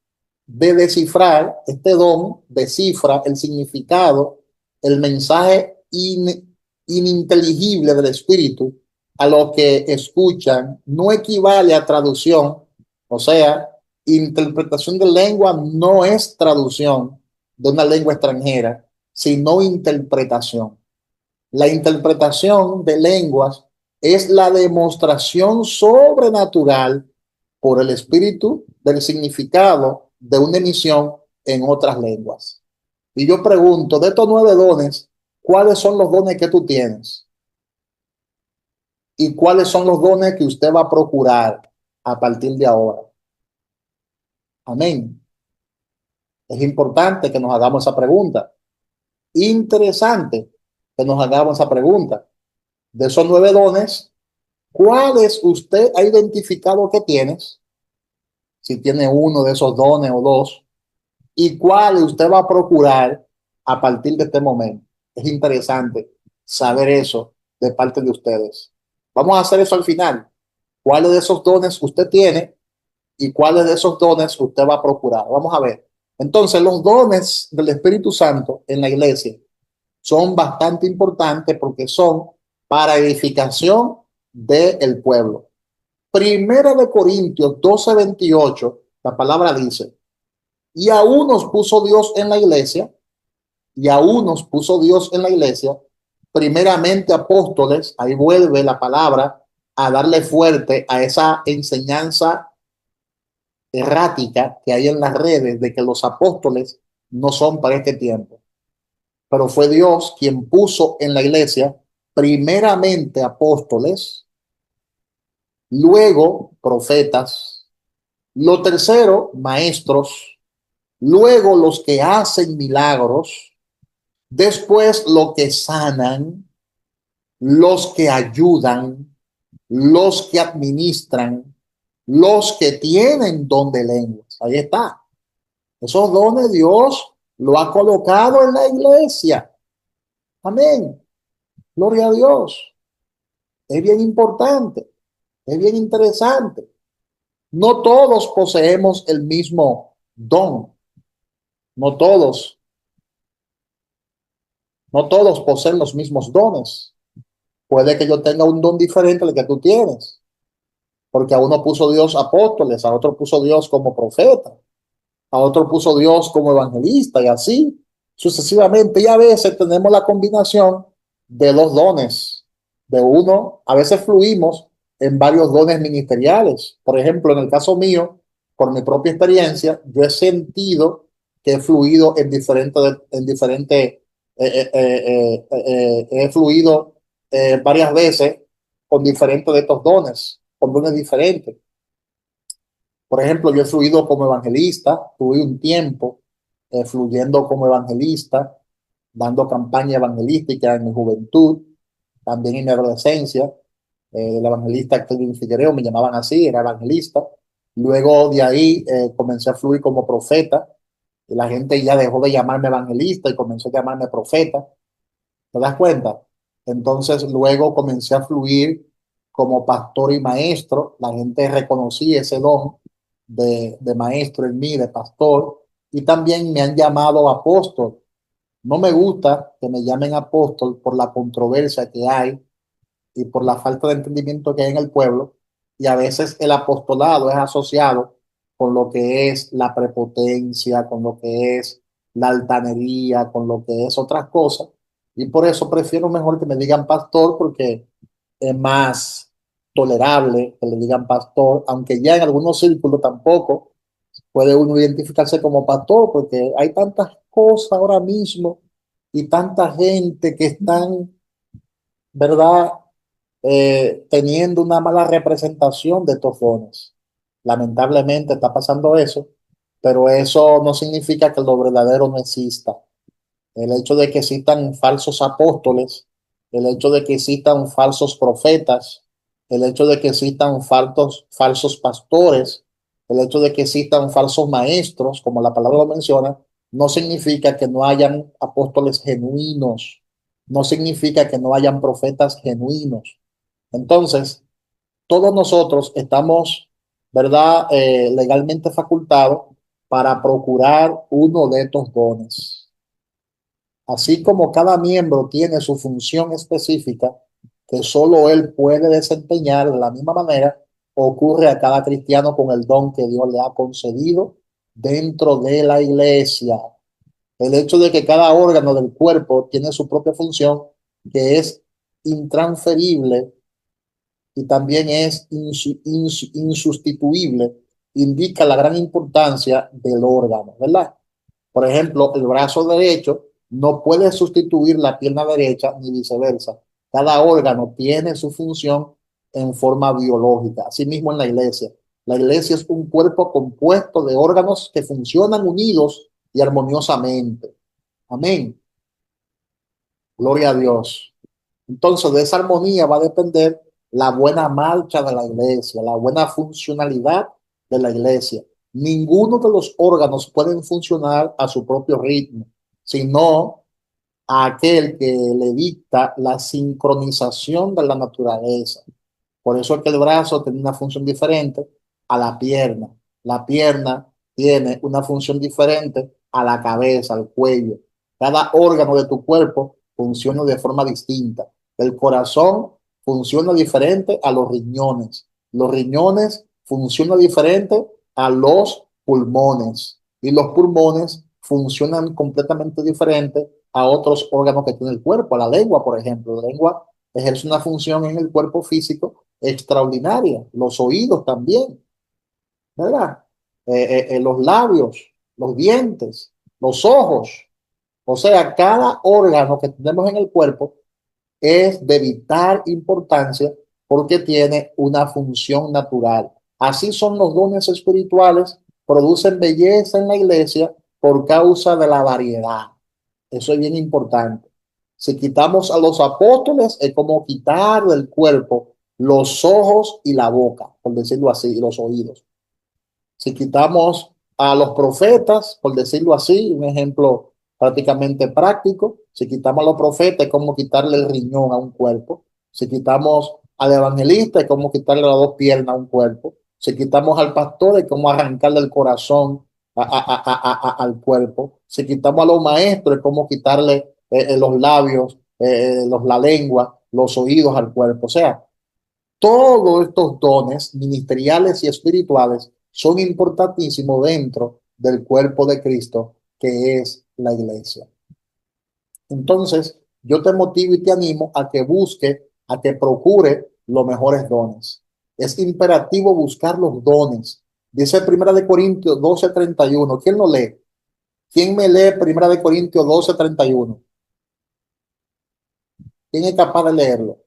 de descifrar, este don descifra el significado, el mensaje ininteligible del espíritu a lo que escuchan. No equivale a traducción, o sea, interpretación de lengua no es traducción de una lengua extranjera, sino interpretación. La interpretación de lenguas es la demostración sobrenatural por el espíritu del significado de una emisión en otras lenguas. Y yo pregunto, de estos 9 dones, ¿cuáles son los dones que tú tienes? ¿Y cuáles son los dones que usted va a procurar a partir de ahora? Amén. Es importante que nos hagamos esa pregunta. Interesante que nos hagamos esa pregunta. De esos 9 dones, ¿cuáles usted ha identificado que tienes? Si tiene uno de esos dones o dos, y cuáles usted va a procurar a partir de este momento. Es interesante saber eso de parte de ustedes. Vamos a hacer eso al final. ¿Cuáles de esos dones usted tiene y cuáles de esos dones usted va a procurar? Vamos a ver. Entonces, los dones del Espíritu Santo en la iglesia son bastante importantes porque son para edificación del pueblo. Primera de Corintios 12:28, la palabra dice, y a unos puso Dios en la iglesia, y a unos puso Dios en la iglesia, primeramente apóstoles, ahí vuelve la palabra a darle fuerte a esa enseñanza errática que hay en las redes de que los apóstoles no son para este tiempo. Pero fue Dios quien puso en la iglesia primeramente apóstoles, luego profetas, lo tercero maestros, luego los que hacen milagros, después los que sanan, los que ayudan, los que administran, los que tienen don de lenguas. Ahí está. Esos dones Dios lo ha colocado en la iglesia. Amén. Gloria a Dios. Es bien importante, es bien interesante. No todos poseemos el mismo don. No todos, no todos poseen los mismos dones. Puede que yo tenga un don diferente al que tú tienes, porque a uno puso Dios apóstoles, a otro puso Dios como profeta, a otro puso Dios como evangelista y así sucesivamente. Y a veces tenemos la combinación de los dones, de uno, a veces fluimos en varios dones ministeriales. Por ejemplo, en el caso mío, por mi propia experiencia, yo he sentido que he fluido he fluido varias veces con diferentes de estos dones, con dones diferentes. Por ejemplo, yo he fluido como evangelista, tuve un tiempo fluyendo como evangelista, dando campaña evangelística en mi juventud, también en mi adolescencia. El evangelista Kelvin Figuereo me llamaban así, era evangelista. Luego de ahí comencé a fluir como profeta y la gente ya dejó de llamarme evangelista y comenzó a llamarme profeta. ¿Te das cuenta? Entonces luego comencé a fluir como pastor y maestro. La gente reconocía ese don de maestro en mí, de pastor, y también me han llamado apóstol. No me gusta que me llamen apóstol por la controversia que hay y por la falta de entendimiento que hay en el pueblo, y a veces el apostolado es asociado con lo que es la prepotencia, con lo que es la altanería, con lo que es otras cosas, y por eso prefiero mejor que me digan pastor, porque es más tolerable que le digan pastor, aunque ya en algunos círculos tampoco puede uno identificarse como pastor, porque hay tantas cosas ahora mismo y tanta gente que están, ¿verdad? Teniendo una mala representación de estos dones. Lamentablemente está pasando eso, pero eso no significa que lo verdadero no exista. El hecho de que existan falsos apóstoles, el hecho de que existan falsos profetas, el hecho de que existan falsos pastores, el hecho de que existan falsos maestros, como la palabra lo menciona, no significa que no hayan apóstoles genuinos, no significa que no hayan profetas genuinos. Entonces, todos nosotros estamos, ¿verdad?, legalmente facultados para procurar uno de estos dones. Así como cada miembro tiene su función específica que solo él puede desempeñar de la misma manera, ocurre a cada cristiano con el don que Dios le ha concedido dentro de la iglesia. El hecho de que cada órgano del cuerpo tiene su propia función, que es intransferible y también es insustituible, indica la gran importancia del órgano, ¿verdad? Por ejemplo, el brazo derecho no puede sustituir la pierna derecha ni viceversa. Cada órgano tiene su función en forma biológica. Asimismo en la iglesia. La iglesia es un cuerpo compuesto de órganos que funcionan unidos y armoniosamente. Amén. Gloria a Dios. Entonces, de esa armonía va a depender la buena marcha de la iglesia, la buena funcionalidad de la iglesia. Ninguno de los órganos pueden funcionar a su propio ritmo, sino a aquel que le dicta la sincronización de la naturaleza. Por eso es que el brazo tiene una función diferente a la pierna. La pierna tiene una función diferente a la cabeza, al cuello. Cada órgano de tu cuerpo funciona de forma distinta. El corazón funciona diferente a los riñones. Los riñones funcionan diferente a los pulmones. Y los pulmones funcionan completamente diferente a otros órganos que tiene el cuerpo. A la lengua, por ejemplo. La lengua ejerce una función en el cuerpo físico extraordinaria. Los oídos también, ¿verdad? Los labios, los dientes, los ojos. O sea, cada órgano que tenemos en el cuerpo es de vital importancia porque tiene una función natural. Así son los dones espirituales, producen belleza en la iglesia por causa de la variedad. Eso es bien importante. Si quitamos a los apóstoles, es como quitar del cuerpo los ojos y la boca, por decirlo así, y los oídos. Si quitamos a los profetas, por decirlo así, un ejemplo prácticamente práctico, si quitamos a los profetas es como quitarle el riñón a un cuerpo. Si quitamos al evangelista es como quitarle las dos piernas a un cuerpo. Si quitamos al pastor es como arrancarle el corazón al cuerpo. Si quitamos a los maestros es como quitarle los labios, la lengua, los oídos al cuerpo. O sea, todos estos dones ministeriales y espirituales son importantísimos dentro del cuerpo de Cristo, que es la iglesia. Entonces, yo te motivo y te animo a que busque, a que procure los mejores dones. Es imperativo buscar los dones. Dice Primera de Corintios 12:31. ¿Quién lo lee? ¿Quién me lee Primera de Corintios 12:31? ¿Quién es capaz de leerlo?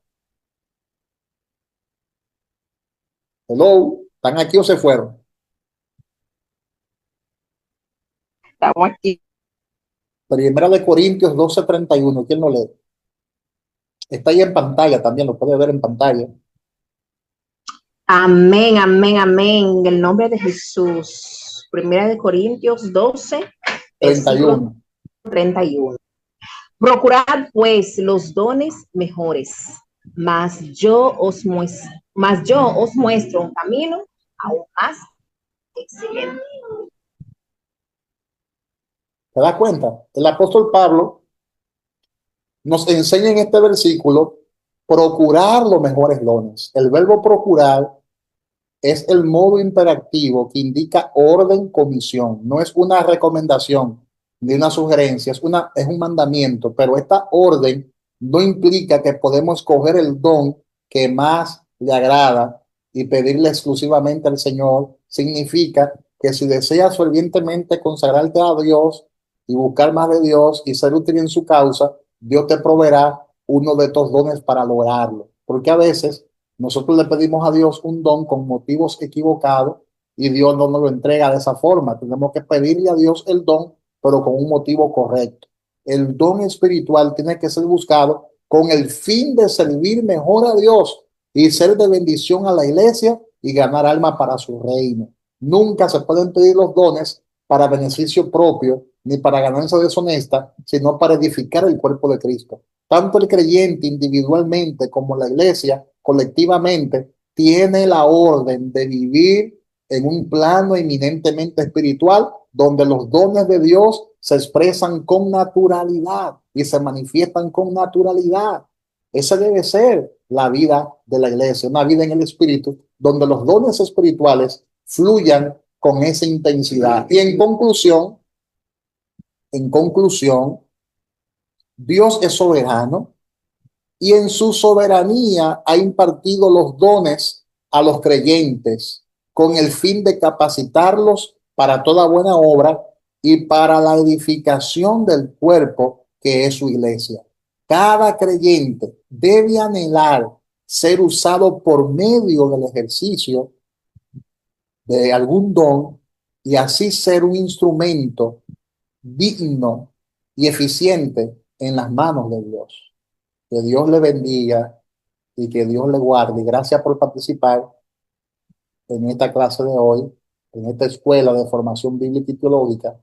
Hello, ¿están aquí o se fueron? Estamos aquí. Primera de Corintios 12:31. ¿Quién lo lee? Está ahí en pantalla también, lo puede ver en pantalla. Amén, amén, amén. En el nombre de Jesús. Primera de Corintios 12, versículo 31. 31. Procurad pues los dones mejores, mas yo os muestro un camino aún más excelente. ¿Te das cuenta? El apóstol Pablo nos enseña en este versículo procurar los mejores dones. El verbo procurar es el modo imperativo que indica orden, comisión. No es una recomendación ni una sugerencia, es un mandamiento, pero esta orden no implica que podemos coger el don que más le agrada y pedirle exclusivamente al Señor. Significa que si deseas fervientemente consagrarte a Dios y buscar más de Dios y ser útil en su causa, Dios te proveerá uno de estos dones para lograrlo. Porque a veces nosotros le pedimos a Dios un don con motivos equivocados y Dios no nos lo entrega de esa forma. Tenemos que pedirle a Dios el don, pero con un motivo correcto. El don espiritual tiene que ser buscado con el fin de servir mejor a Dios y ser de bendición a la iglesia y ganar alma para su reino. Nunca se pueden pedir los dones para beneficio propio ni para ganancia deshonesta, sino para edificar el cuerpo de Cristo. Tanto el creyente individualmente como la iglesia colectivamente tiene la orden de vivir en un plano eminentemente espiritual donde los dones de Dios se expresan con naturalidad y se manifiestan con naturalidad. Esa debe ser la vida de la iglesia, una vida en el espíritu donde los dones espirituales fluyan con esa intensidad. Y en conclusión, Dios es soberano y en su soberanía ha impartido los dones a los creyentes con el fin de capacitarlos para toda buena obra y para la edificación del cuerpo que es su iglesia. Cada creyente debe anhelar ser usado por medio del ejercicio de algún don y así ser un instrumento digno y eficiente en las manos de Dios. Que Dios le bendiga y que Dios le guarde. Gracias por participar en esta clase de hoy, en esta escuela de formación bíblica y teológica.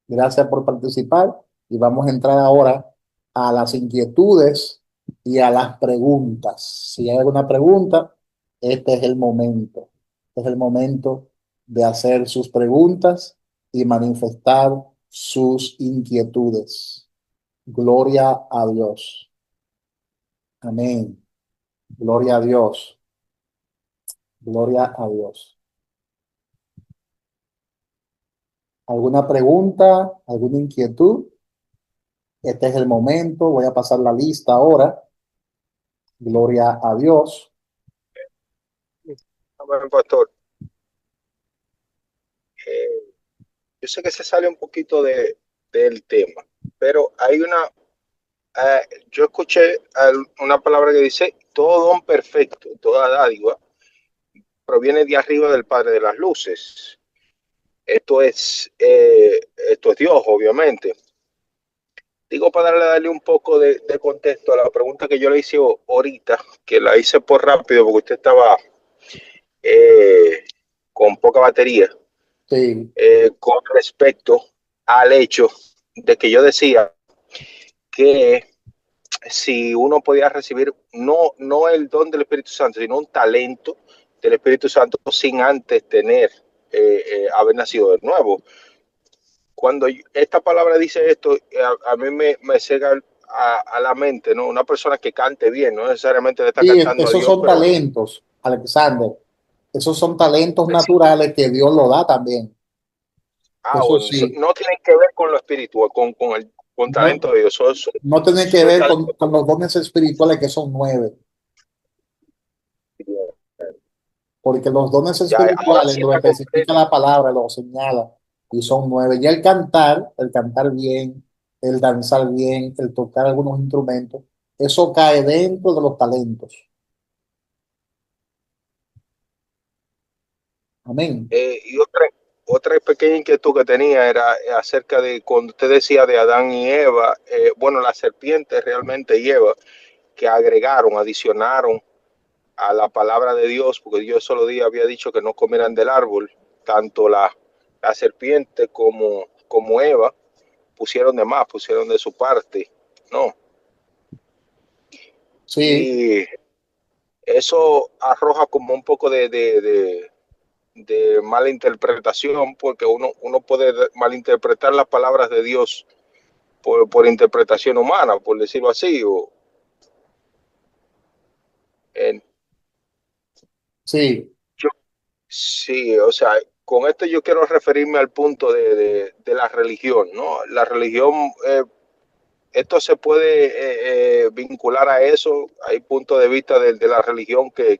Gracias por participar y vamos a entrar ahora a las inquietudes y a las preguntas. Si hay alguna pregunta, este es el momento. Este es el momento de hacer sus preguntas y manifestar sus inquietudes. Gloria a Dios. Amén. Gloria a Dios. Gloria a Dios. ¿Alguna pregunta? ¿Alguna inquietud? Este es el momento. Voy a pasar la lista ahora. Gloria a Dios. Amén, pastor. Yo sé que se sale un poquito del tema, pero hay yo escuché una palabra que dice, todo don perfecto, toda dádiva, proviene de arriba del Padre de las Luces. Esto es Dios, obviamente. Digo para darle un poco de contexto a la pregunta que yo le hice ahorita, que la hice por rápido porque usted estaba con poca batería, Sí, con respecto al hecho de que yo decía que si uno podía recibir no el don del Espíritu Santo, sino un talento del Espíritu Santo sin antes haber nacido de nuevo. Cuando esta palabra dice esto, a mí me cega a la mente, ¿no? Una persona que cante bien, no necesariamente le está sí, cantando a esos Dios, son pero talentos, Alexander. Esos son talentos naturales que Dios lo da también. Eso bueno, sí, no tienen que ver con lo espiritual, con no, talento de Dios, no tiene que son ver talentos. con los dones espirituales que son 9, porque los dones Ya, ahora espirituales sí lo está especifica completo. la palabra, lo señala, y son 9. Y el cantar bien, el danzar bien, el tocar algunos instrumentos, eso cae dentro de los talentos. Amén. Y otra pequeña inquietud que tenía era acerca de cuando usted decía de Adán y Eva, bueno, la serpiente realmente y Eva, que adicionaron a la palabra de Dios, porque Dios solo día había dicho que no comieran del árbol, tanto la serpiente como Eva pusieron de más, pusieron de su parte, ¿no? Sí, Y eso arroja como un poco de mala interpretación, porque uno puede malinterpretar las palabras de Dios por interpretación humana, por decirlo así. En, sí, yo, sí, o sea, con esto yo quiero referirme al punto de la religión, ¿no? La religión, esto se puede vincular a eso. Hay puntos de vista de la religión que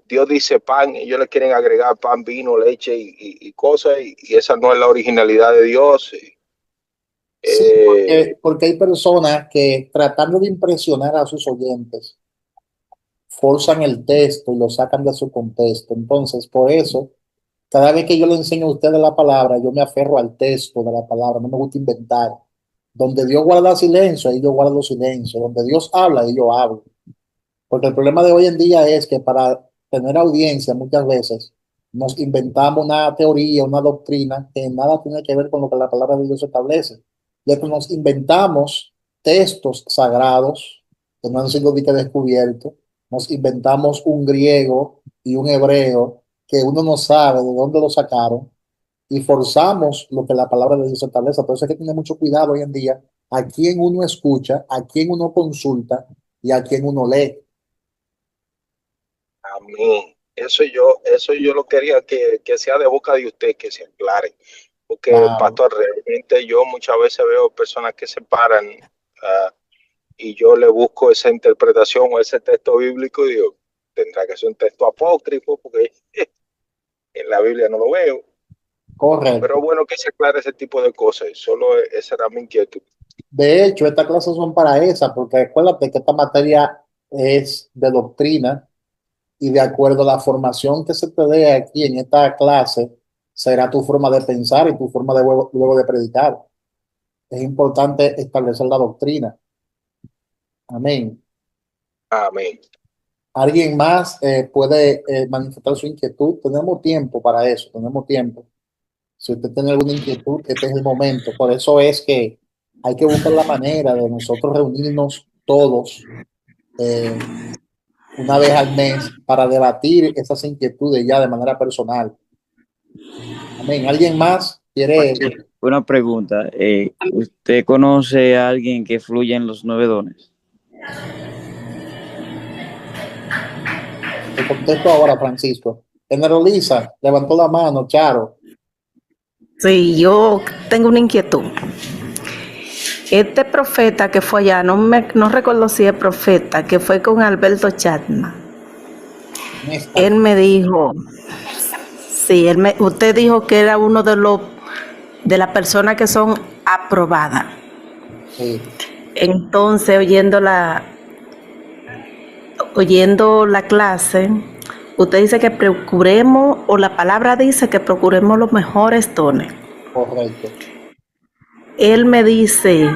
Dios dice pan, y ellos le quieren agregar pan, vino, leche y cosas, y esa no es la originalidad de Dios. sí, Eh, porque hay personas que tratando de impresionar a sus oyentes, forzan el texto y lo sacan de su contexto. Entonces, por eso, cada vez que yo le enseño a ustedes la palabra, yo me aferro al texto de la palabra, no me gusta inventar. Donde Dios guarda silencio, ahí yo guardo silencio. Donde Dios habla, ahí yo hablo. Porque el problema de hoy en día es que para tener audiencia muchas veces nos inventamos una teoría, una doctrina que nada tiene que ver con lo que la palabra de Dios establece. Ya que nos inventamos textos sagrados que no han sido ni que descubiertos, nos inventamos un griego y un hebreo que uno no sabe de dónde lo sacaron y forzamos lo que la palabra de Dios establece. Por eso hay que tener mucho cuidado hoy en día a quién uno escucha, a quién uno consulta y a quién uno lee. a mí, eso yo lo quería que sea de boca de usted, que se aclare. Porque, Claro, pastor, realmente yo muchas veces veo personas que se paran y yo le busco esa interpretación o ese texto bíblico y digo, tendrá que ser un texto apócrifo porque en la Biblia no lo veo. Pero correcto. bueno que se aclare ese tipo de cosas. Solo esa era mi inquietud. De hecho, estas clases son para esa, porque acuérdate que esta materia es de doctrina y de acuerdo a la formación que se te dé aquí en esta clase, será tu forma de pensar y tu forma de luego de predicar. Es importante establecer la doctrina. Amén. Amén. ¿Alguien más puede manifestar su inquietud? Tenemos tiempo para eso, tenemos tiempo. Si usted tiene alguna inquietud, este es el momento. Por eso es que hay que buscar la manera de nosotros reunirnos todos eh, una vez al mes para debatir esas inquietudes ya de manera personal. Amén. ¿Alguien más quiere? Una pregunta. ¿Usted conoce a alguien que fluya en los 9 dones? Te contesto ahora, Francisco. Generaliza, levantó la mano, Charo. Sí, yo tengo una inquietud. Este profeta que fue allá, no recuerdo si es profeta, que fue con Alberto Chapman. él me dijo, sí, usted dijo que era uno de las personas que son aprobadas. Sí. Entonces, oyendo la clase, usted dice que procuremos, o la palabra dice que procuremos los mejores dones. Correcto. Él me dice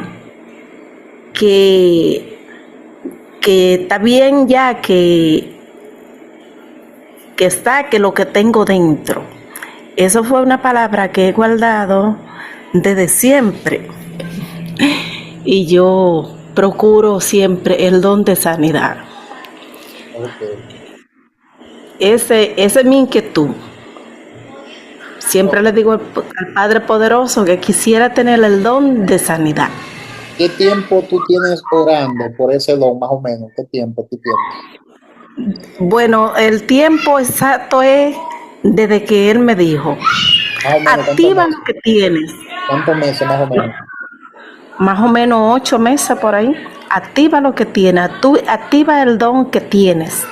que está bien ya que lo que tengo dentro. Eso fue una palabra que he guardado desde siempre. Y yo procuro siempre el don de sanidad. Okay. Ese es mi inquietud. Siempre le digo al Padre Poderoso que quisiera tener el don de sanidad. ¿Qué tiempo tú tienes orando por ese don, más o menos? ¿Qué tiempo tú tienes? Bueno, el tiempo exacto es desde que él me dijo, Más o menos, activa lo que tienes. ¿cuántos meses más o menos? Más o menos 8 meses por ahí. Activa lo que tienes, activa el don que tienes.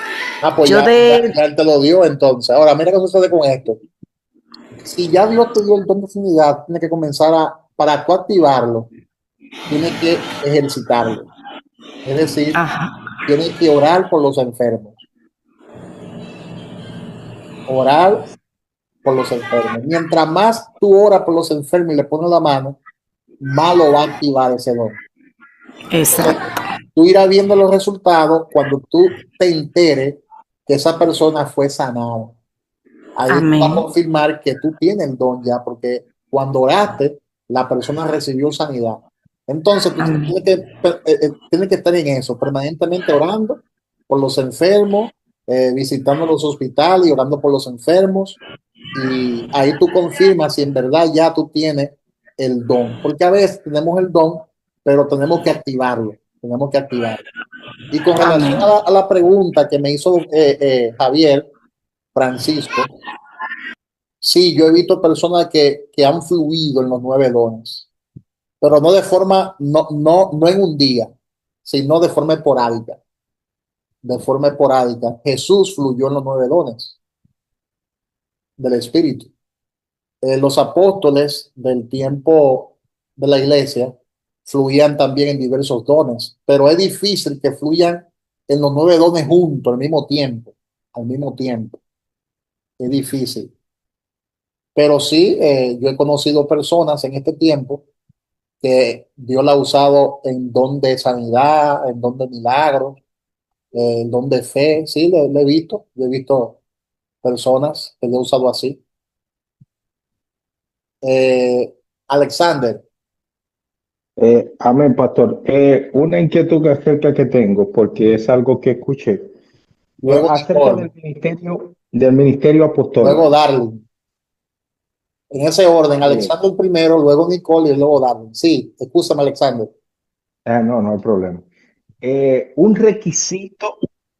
Pues ya él te lo dio entonces. Ahora, mira qué sucede con esto. Si ya Dios te dio el don de sanidad, tienes que comenzar para tú activarlo, tienes que ejercitarlo. Es decir, tienes que orar por los enfermos. Orar por los enfermos. Mientras más tú oras por los enfermos y le pones la mano, más lo va a activar ese don. Exacto. Entonces, tú irás viendo los resultados cuando tú te enteres que esa persona fue sanada. Ahí va a confirmar que tú tienes el don ya, porque cuando oraste, la persona recibió sanidad. Entonces, tú tienes que estar en eso, permanentemente orando por los enfermos, visitando los hospitales y orando por los enfermos. Y ahí tú confirmas si en verdad ya tú tienes el don. Porque a veces tenemos el don, pero tenemos que activarlo. Tenemos que activarlo. Y con relación a la pregunta que me hizo Javier Francisco, sí, yo he visto personas que han fluido en los 9 dones, pero no de forma, no en un día, sino de forma esporádica. De forma esporádica. Jesús fluyó en los 9 dones del Espíritu. Los apóstoles del tiempo de la iglesia fluían también en diversos dones, pero es difícil que fluyan en los 9 dones juntos al mismo tiempo. Al mismo tiempo. Es difícil. Pero sí, yo he conocido personas en este tiempo que Dios la ha usado en don de sanidad, en don de milagros, en don de fe. Sí, le he visto. Yo he visto personas que lo he usado así. Alexander. Amén, pastor. Una inquietud acerca que tengo, porque es algo que escuché. Luego Acerca del ministerio apostólico. Luego Darling. En ese orden, Alexander primero, luego Nicole y luego Darling. Sí, escúchame, Alexander. No hay problema. Un requisito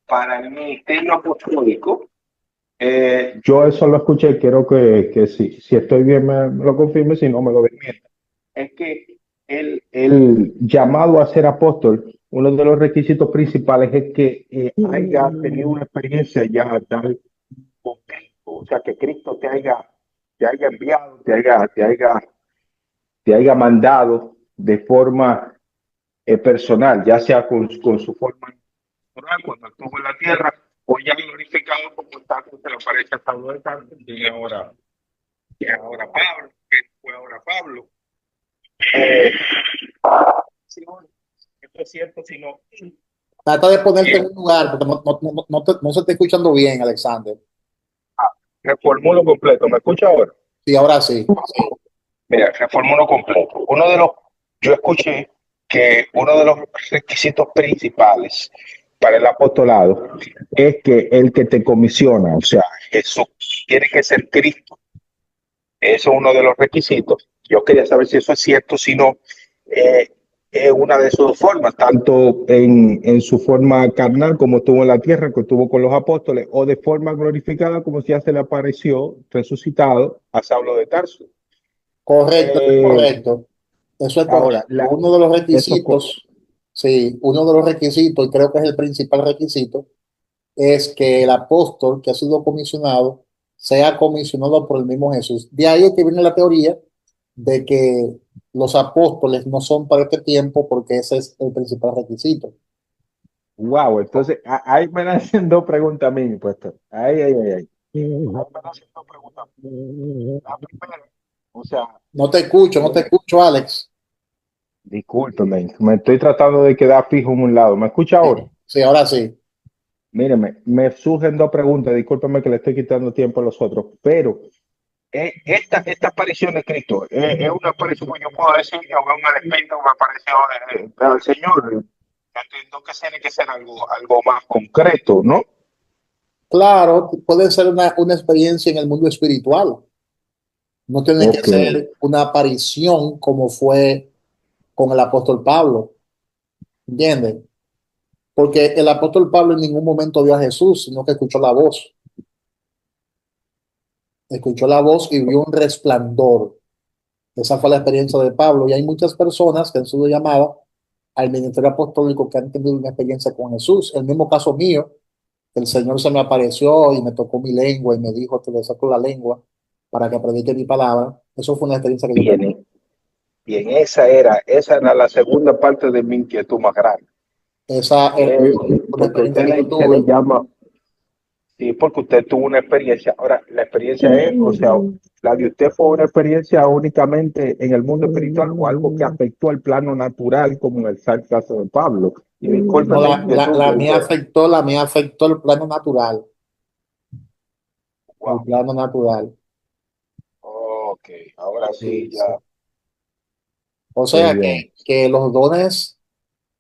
para el ministerio apostólico. Yo eso lo escuché, quiero que si estoy bien me lo confirme, si no me lo desmienta. Es que el llamado a ser apóstol, uno de los requisitos principales es que haya tenido una experiencia ya tal con Cristo, o sea, que Cristo te haya enviado, te haya mandado de forma personal, ya sea con su forma natural, cuando estuvo en la tierra, o ya glorificado como está, que se le aparece a Pablo de Tarso, y ahora Pablo, que fue ahora Pablo. Sí, esto es cierto, sino... Trata de ponerte en un lugar, porque no se está escuchando bien, Alexander. Reformulo completo, ¿me escucha ahora? Sí, ahora sí. Mira, reformulo completo. Yo escuché que uno de los requisitos principales para el apostolado es que el que te comisiona, o sea, Jesús, tiene que ser Cristo. Eso es uno de los requisitos. Yo quería saber si eso es cierto, si no, es una de sus formas, tanto en su forma carnal como estuvo en la tierra, que estuvo con los apóstoles, o de forma glorificada como si ya se le apareció resucitado a Saulo de Tarso. Correcto, correcto. Eso es correcto. Uno de los requisitos, sí, uno de los requisitos, y creo que es el principal requisito, es que el apóstol que ha sido comisionado sea comisionado por el mismo Jesús. De ahí es que viene la teoría de que los apóstoles no son para este tiempo porque ese es el principal requisito. Wow, entonces ahí me hacen dos preguntas a mí, pastor. Ahí. Ahí me hacen dos preguntas. La primera, o sea, No te escucho, Alex. discúlpeme, me estoy tratando de quedar fijo en un lado. ¿Me escucha ahora? Sí, ahora sí. Míreme, me surgen dos preguntas, discúlpeme que le estoy quitando tiempo a los otros, pero esta aparición de Cristo es una aparición, yo puedo decir, que es un elemento que me apareció del Señor. Yo entiendo que tiene que ser algo más concreto, ¿no? Claro, puede ser una experiencia en el mundo espiritual. No tiene que Ok, ser una aparición como fue con el apóstol Pablo. ¿Entiendes? Porque el apóstol Pablo en ningún momento vio a Jesús, sino que escuchó la voz. Escuchó la voz y vio un resplandor. Esa fue la experiencia de Pablo. Y hay muchas personas que han sido llamadas al ministerio apostólico que han tenido una experiencia con Jesús. El mismo caso mío, el Señor se me apareció y me tocó mi lengua y me dijo, te le saco la lengua para que predique mi palabra. Eso fue una experiencia que yo tuve. bien, bien, esa era la segunda parte de mi inquietud más grande. Esa es Eh, una porque experiencia usted que yo se le tuve. llama, sí, porque usted tuvo una experiencia. Ahora, la experiencia es, o sea, la de usted fue una experiencia únicamente en el mundo espiritual o algo que afectó al plano natural, como en el caso de Pablo. Y No, disculpen la inquietud que usted. la mía afectó el plano natural. El Wow, plano natural. ok, ahora Sí, sí, sí. ya, O qué sea bien. que los dones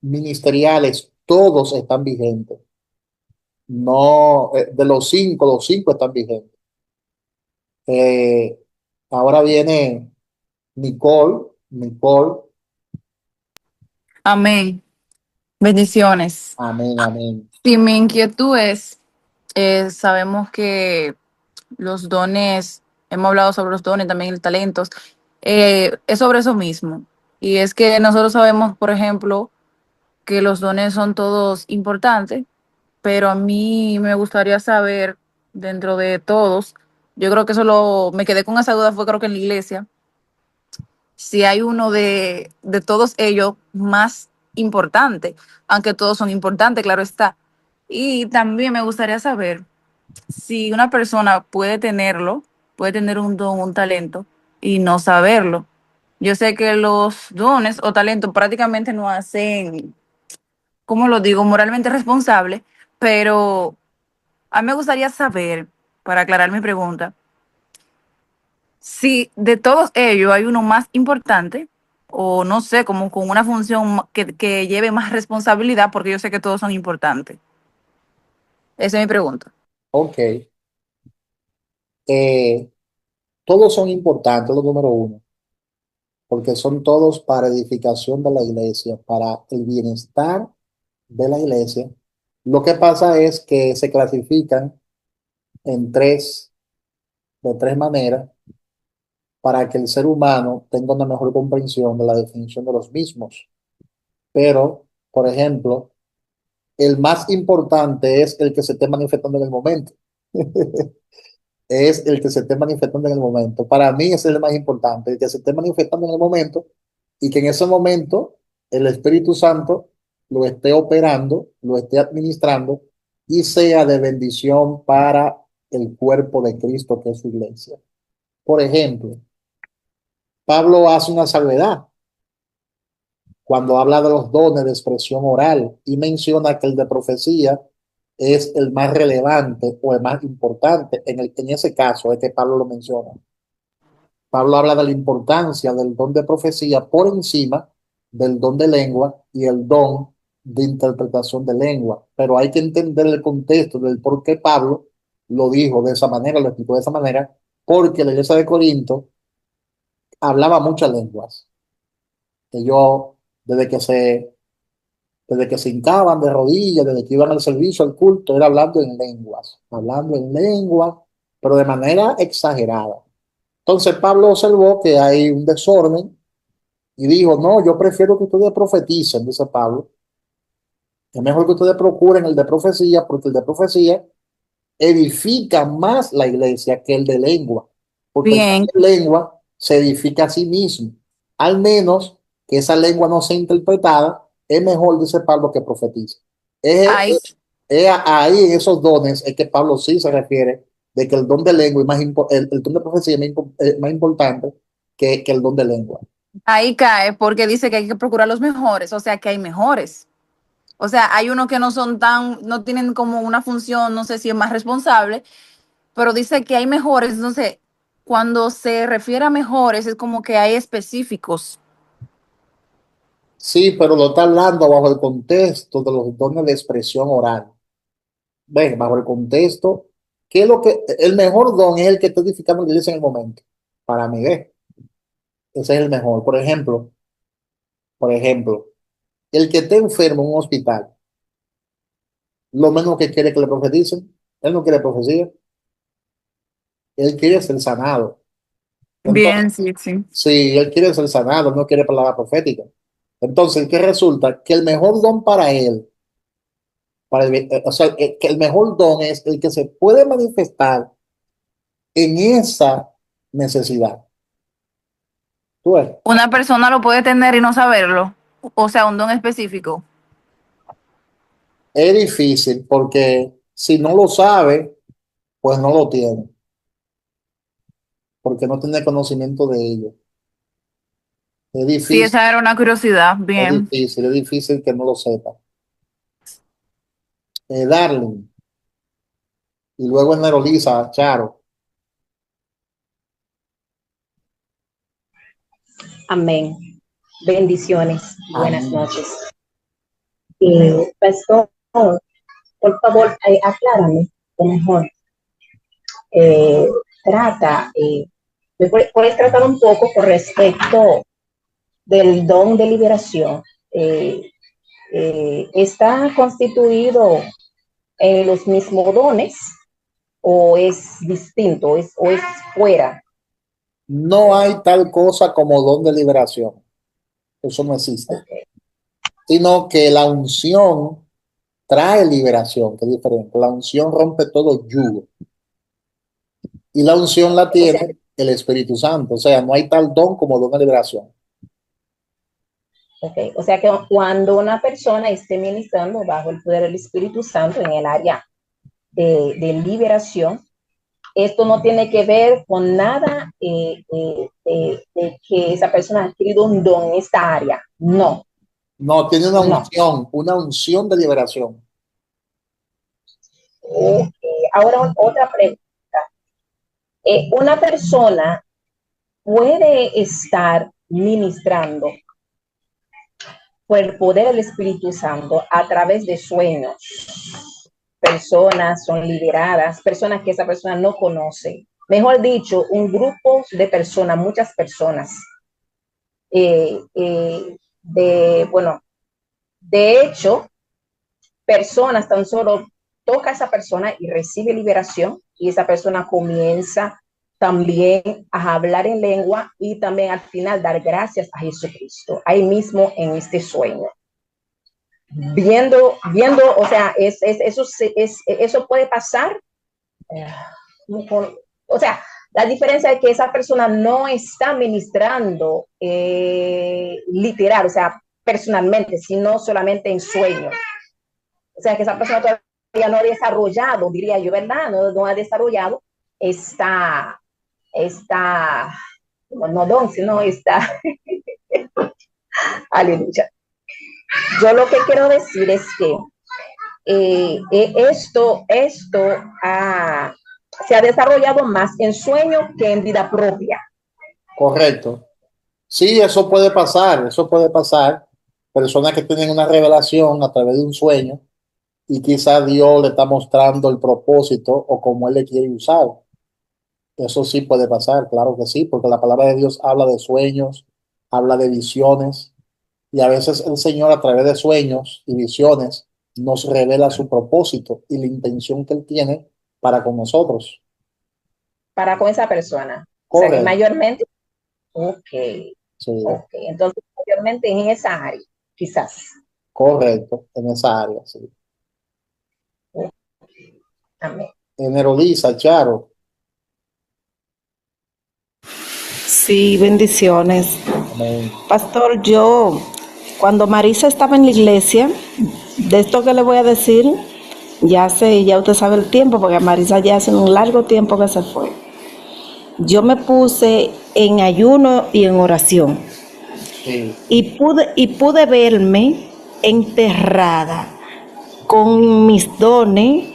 ministeriales todos están vigentes. No, de los cinco están vigentes. Eh, ahora viene Nicole. Amén. Bendiciones. Amén, amén. Y mi inquietud es, sabemos que los dones, hemos hablado sobre los dones, también el talentos, es sobre eso mismo. Y es que nosotros sabemos, por ejemplo, que los dones son todos importantes, pero a mí me gustaría saber, dentro de todos, yo creo que solo me quedé con esa duda, fue creo que en la iglesia, si hay uno de todos ellos más importante, aunque todos son importantes, claro está. Y también me gustaría saber si una persona puede tenerlo, puede tener un don, un talento y no saberlo. Yo sé que los dones o talentos prácticamente no hacen, como lo digo, moralmente responsable, pero a mí me gustaría saber, para aclarar mi pregunta, si de todos ellos hay uno más importante o no sé, como con una función que lleve más responsabilidad, porque yo sé que todos son importantes. Esa es mi pregunta. Ok. Eh, todos son importantes, lo número uno, porque son todos para edificación de la iglesia, para el bienestar de la iglesia. Lo que pasa es que se clasifican en de tres maneras para que el ser humano tenga una mejor comprensión de la definición de los mismos. Pero, por ejemplo, el más importante es el que se esté manifestando en el momento. Es el que se esté manifestando en el momento. Para mí ese es el más importante, el que se esté manifestando en el momento y que en ese momento el Espíritu Santo lo esté operando, lo esté administrando y sea de bendición para el cuerpo de Cristo que es su iglesia. Por ejemplo, Pablo hace una salvedad cuando habla de los dones de expresión oral y menciona que el de profecía es el más relevante o el más importante. En ese caso es que Pablo lo menciona. Pablo habla de la importancia del don de profecía por encima del don de lengua y el don de interpretación de lengua. Pero hay que entender el contexto del por qué Pablo lo dijo de esa manera, lo explicó de esa manera, porque la iglesia de Corinto hablaba muchas lenguas. Ellos, desde que desde que se hincaban de rodillas, desde que iban al servicio, al culto, era hablando en lenguas, pero de manera exagerada. Entonces Pablo observó que hay un desorden y dijo, no, yo prefiero que ustedes profeticen, dice Pablo, Es mejor que ustedes procuren el de profecía, porque el de profecía edifica más la iglesia que el de lengua, porque el Bien, de lengua se edifica a sí mismo. Al menos que esa lengua no sea interpretada, es mejor, dice Pablo, que profetice. Es, ahí, ahí en esos dones es que Pablo sí se refiere de que el don de lengua es más el don de profecía es más importante que el don de lengua. ahí cae porque dice que hay que procurar los mejores, o sea que hay mejores. O sea, hay unos que no son tan, no tienen como una función, no sé si es más responsable, pero dice que hay mejores. Entonces, cuando se refiere a mejores, es como que hay específicos. Sí, pero lo está hablando bajo el contexto de los dones de expresión oral. Ven, bajo el contexto, ¿qué es lo que el mejor don es el que está edificando la iglesia en el momento? Para mí, ve, ese es el mejor. Por ejemplo, el que esté enfermo en un hospital, lo menos que quiere que le profeticen, él no quiere profecía, él quiere ser sanado. Entonces, Bien, sí, sí. si él quiere ser sanado, él no quiere palabra profética. Entonces, ¿qué resulta? Que el mejor don para él, o sea, que el mejor don es el que se puede manifestar en esa necesidad. ¿Tú ves? Una persona lo puede tener y no saberlo. O sea, un don específico. Es difícil porque si no lo sabe, pues no lo tiene, porque no tiene conocimiento de ello. Es Sí, difícil, esa era una curiosidad. es Bien. difícil, es difícil que no lo sepa. Darling, y luego en Neroliza, Charo. Amén. Bendiciones. Buenas Amén. noches. Pastor, por favor, aclárame, o mejor, eh, trata, puedes tratar un poco con respecto del don de liberación. Eh, ¿Está constituido en los mismos dones o es distinto, o es fuera? No hay tal cosa como don de liberación. Eso no existe. Okay. Sino que la unción trae liberación, que es diferente. La unción rompe todo yugo. Y la unción la O sea, tiene el Espíritu Santo. O sea, no hay tal don como don de liberación. okay. O sea que cuando una persona esté ministrando bajo el poder del Espíritu Santo en el área de liberación, esto no tiene que ver con nada de que esa persona ha adquirido un don en esta área. No, No, tiene no. una unción de liberación. Okay. Ahora otra pregunta. Una persona puede estar ministrando por el poder del Espíritu Santo a través de sueños. Personas son liberadas, personas que esa persona no conoce. Mejor dicho, un grupo de personas, muchas personas. Bueno, de hecho, personas tan solo toca a esa persona y recibe liberación y esa persona comienza también a hablar en lengua y también al final dar gracias a Jesucristo, ahí mismo en este sueño. Viendo, o sea, eso puede pasar. O sea, la diferencia es que esa persona no está ministrando literal, o sea, personalmente, sino solamente en sueños. O sea, que esa persona todavía no ha desarrollado, diría yo, ¿verdad? No ha desarrollado esta, no don, sino esta, aleluya. Yo lo que quiero decir es que esto se ha desarrollado más en sueño que en vida propia. Correcto. Sí, eso puede pasar, eso puede pasar. Personas que tienen una revelación a través de un sueño y quizá Dios le está mostrando el propósito o cómo Él le quiere usar. Eso sí puede pasar, claro que sí, porque la palabra de Dios habla de sueños, habla de visiones y a veces el Señor a través de sueños y visiones nos revela su propósito y la intención que Él tiene para con nosotros. Para con esa persona. O sea que Correcto. mayormente, ok, Sí, entonces mayormente en esa área, quizás. Correcto, en esa área, sí. Amén. Emerolisa, Charo. Sí, bendiciones. Amén. Pastor, yo, cuando Marisa estaba en la iglesia, de esto que le voy a decir, ya usted sabe el tiempo, porque Marisa ya hace un largo tiempo que se fue. Yo me puse en ayuno y en oración. Sí. Y pude verme enterrada con mis dones.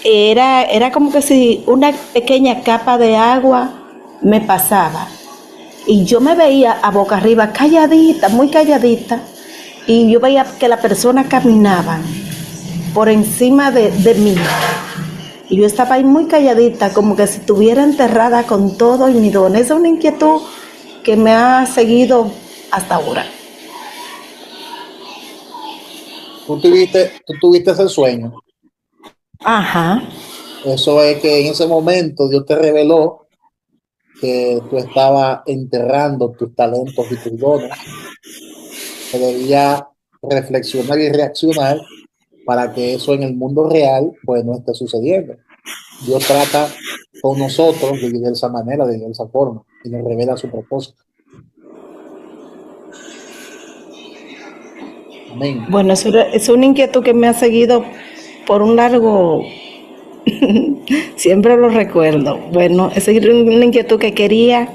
Era como que si una pequeña capa de agua me pasaba. Y yo me veía a boca arriba, calladita, muy calladita. Y yo veía que la persona caminaba por encima de mí. Y yo estaba ahí muy calladita, como que si estuviera enterrada con todo y mi don. Esa es una inquietud que me ha seguido hasta ahora. Tú tuviste ese sueño. Ajá. Eso es que en ese momento Dios te reveló que tú estabas enterrando tus talentos y tus dones, que debía reflexionar y reaccionar para que eso en el mundo real pues no esté sucediendo. Dios trata con nosotros de diversa manera, de diversa forma, y nos revela su propósito. Amén. Bueno, es una inquietud que me ha seguido por un largo... Siempre lo recuerdo. Bueno, esa es una inquietud que quería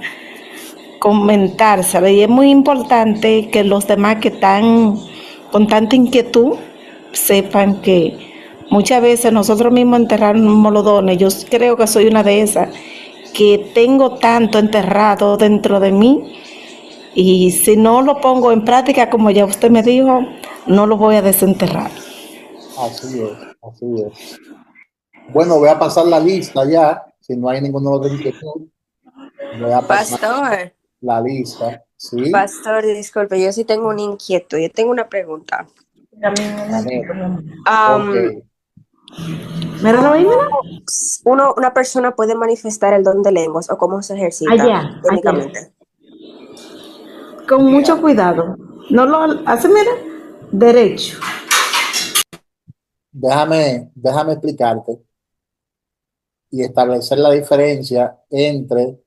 comentar, ¿sabes? Y es muy importante que los demás que están con tanta inquietud sepan que muchas veces nosotros mismos enterramos los dones. Yo creo que soy una de esas que tengo tanto enterrado dentro de mí y si no lo pongo en práctica, como ya usted me dijo, no lo voy a desenterrar. Así es, así es. Bueno, voy a pasar la lista ya, si no hay ninguna otra inquietud. Voy a pasar Pastor, la lista, ¿sí? pastor, disculpe, yo sí tengo una inquietud, yo tengo una pregunta. Amén. Am, Ok. Una persona puede manifestar el don de lenguas o cómo se ejercita Allá. técnicamente. Con mucho cuidado. No lo hace, mira, derecho. Déjame explicarte y establecer la diferencia entre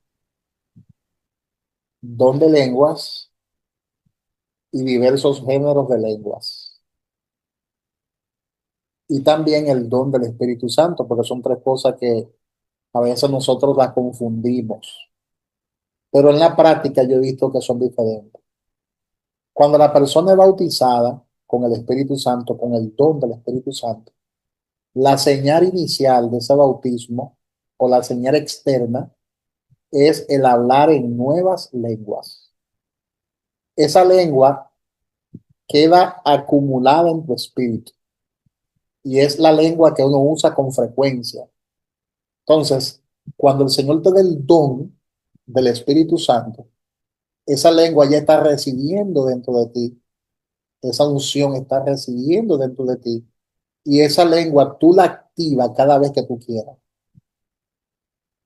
don de lenguas y diversos géneros de lenguas. Y también el don del Espíritu Santo, porque son tres cosas que a veces nosotros las confundimos. Pero en la práctica yo he visto que son diferentes. Cuando la persona es bautizada con el Espíritu Santo, con el don del Espíritu Santo, la señal inicial de ese bautismo o la señal externa es el hablar en nuevas lenguas. Esa lengua queda acumulada en tu espíritu y es la lengua que uno usa con frecuencia. Entonces, cuando el Señor te da el don del Espíritu Santo, esa lengua ya está residiendo dentro de ti, esa unción está residiendo dentro de ti y esa lengua tú la activas cada vez que tú quieras.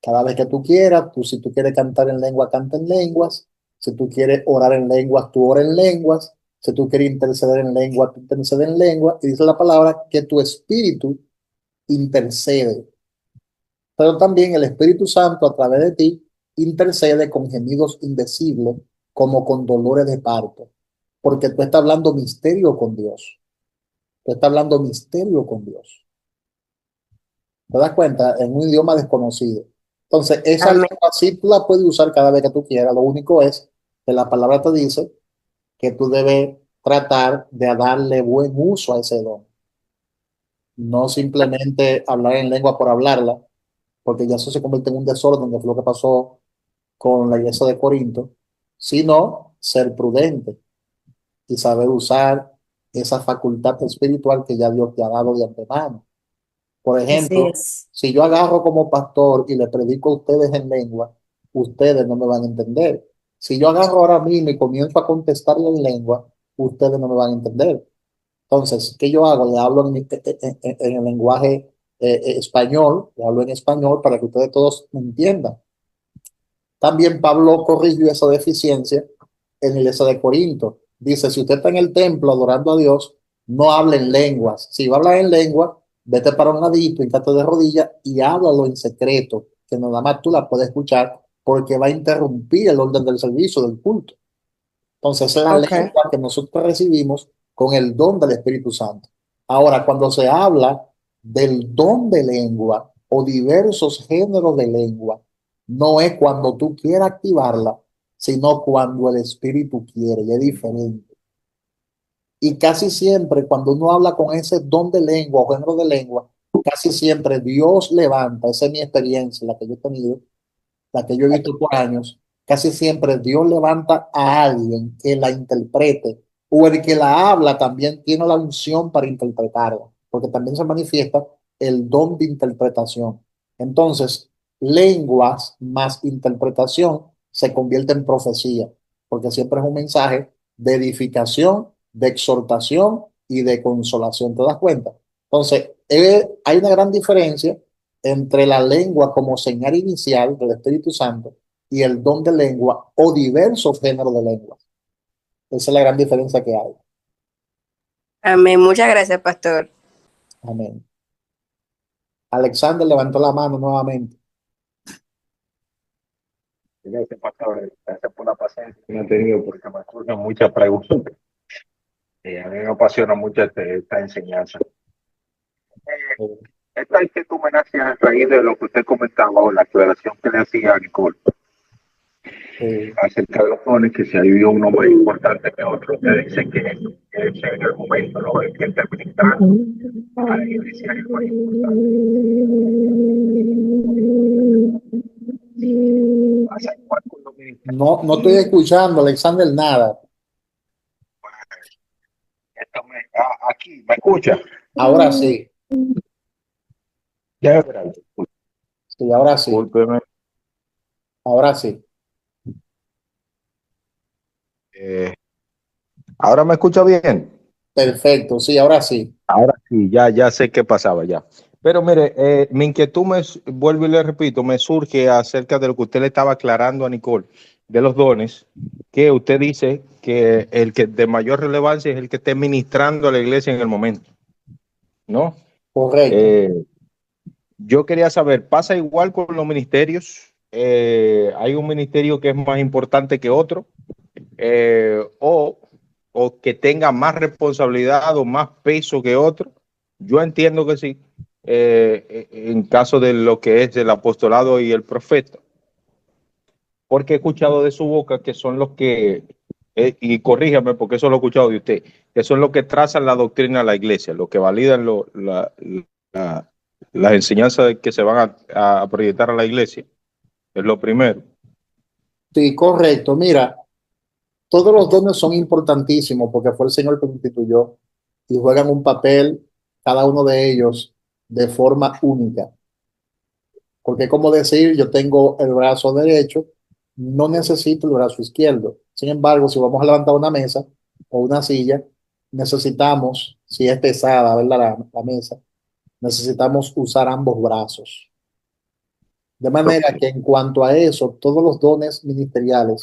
Cada vez que tú quieras, si tú quieres cantar en lengua, canta en lenguas. Si tú quieres orar en lenguas, tú ora en lenguas. Si tú quieres interceder en lengua, tú intercedes en lengua. Y dice la palabra que tu espíritu intercede. Pero también el Espíritu Santo a través de ti intercede con gemidos indecibles, como con dolores de parto. Porque tú estás hablando misterio con Dios. Tú estás hablando misterio con Dios. ¿Te das cuenta? En un idioma desconocido. Entonces, esa Amén. lengua sí tú la puedes usar cada vez que tú quieras. Lo único es que la palabra te dice que tú debes tratar de darle buen uso a ese don. No simplemente hablar en lengua por hablarla, porque ya eso se convierte en un desorden, que fue lo que pasó con la iglesia de Corinto, sino ser prudente y saber usar esa facultad espiritual que ya Dios te ha dado de antemano. Por Así ejemplo, es. si yo agarro como pastor y le predico a ustedes en lengua, ustedes no me van a entender. Si yo agarro ahora mismo y comienzo a contestarle en lengua, ustedes no me van a entender. Entonces, ¿qué yo hago? Le hablo en el lenguaje español, le hablo en español para que ustedes todos me entiendan. También Pablo corrigió esa deficiencia en la iglesia de Corinto. dice, si usted está en el templo adorando a Dios, no hable en lenguas. Si va a hablar en lengua, vete para un ladito, hincate de rodillas y háblalo en secreto, que nada más tú la puedes escuchar porque va a interrumpir el orden del servicio, del culto. Entonces, esa es la Ok. lengua que nosotros recibimos con el don del Espíritu Santo. Ahora, cuando se habla del don de lengua o diversos géneros de lengua, no es cuando tú quieras activarla, sino cuando el Espíritu quiere, y es diferente. Y casi siempre, cuando uno habla con ese don de lengua o género de lengua, casi siempre Dios levanta, esa es mi experiencia, la que yo he tenido, la que yo he visto por años, casi siempre Dios levanta a alguien que la interprete, o el que la habla también tiene la unción para interpretarla, porque también se manifiesta el don de interpretación. Entonces, lenguas más interpretación se convierte en profecía, porque siempre es un mensaje de edificación, de exhortación y de consolación. ¿Te das cuenta? Entonces, hay una gran diferencia entre la lengua como señal inicial del Espíritu Santo y el don de lengua o diversos géneros de lengua. Esa es la gran diferencia que hay. Amén. Muchas gracias, pastor. Amén. Alexander levantó la mano nuevamente. Gracias, pastor. Gracias por la paciencia que me ha tenido, porque me surgen muchas preguntas. A mí me apasiona mucho esta enseñanza. Esta es que tú me naces a raíz de lo que usted comentaba o la aclaración que le hacía a Nicole acerca de los dones, que si hay uno más importante que otro. Usted dice que en el momento lo que está ministrando a la iglesia es más importante. No estoy escuchando, Alexander, nada. Aquí, ¿me escucha? Ahora sí. Ya, Sí, ahora sí. discúlpeme. Ahora sí. Ahora me escucha bien. Perfecto, sí, ahora sí. Ahora sí, ya sé qué pasaba ya. Pero mire, mi inquietud vuelvo y le repito, me surge acerca de lo que usted le estaba aclarando a Nicole, de los dones, que usted dice que el que de mayor relevancia es el que esté ministrando a la iglesia en el momento, ¿no? Correcto. Yo quería saber, ¿pasa igual con los ministerios? ¿Hay un ministerio que es más importante que otro? O que tenga más responsabilidad o más peso que otro. Yo entiendo que sí, en caso de lo que es el apostolado y el profeta, porque he escuchado de su boca que son los que, y corríjame porque eso lo he escuchado de usted, que son los que trazan la doctrina de la iglesia, los que validan la, las enseñanzas que se van a proyectar a la iglesia, es lo primero. Sí, correcto. Mira, todos los dones son importantísimos porque fue el Señor que nos instituyó y juegan un papel, cada uno de ellos, de forma única. Porque es como decir, yo tengo el brazo derecho, no necesito el brazo izquierdo. Sin embargo, si vamos a levantar una mesa o una silla, necesitamos, si es pesada, ¿verdad? La mesa, necesitamos usar ambos brazos. De manera que en cuanto a eso, todos los dones ministeriales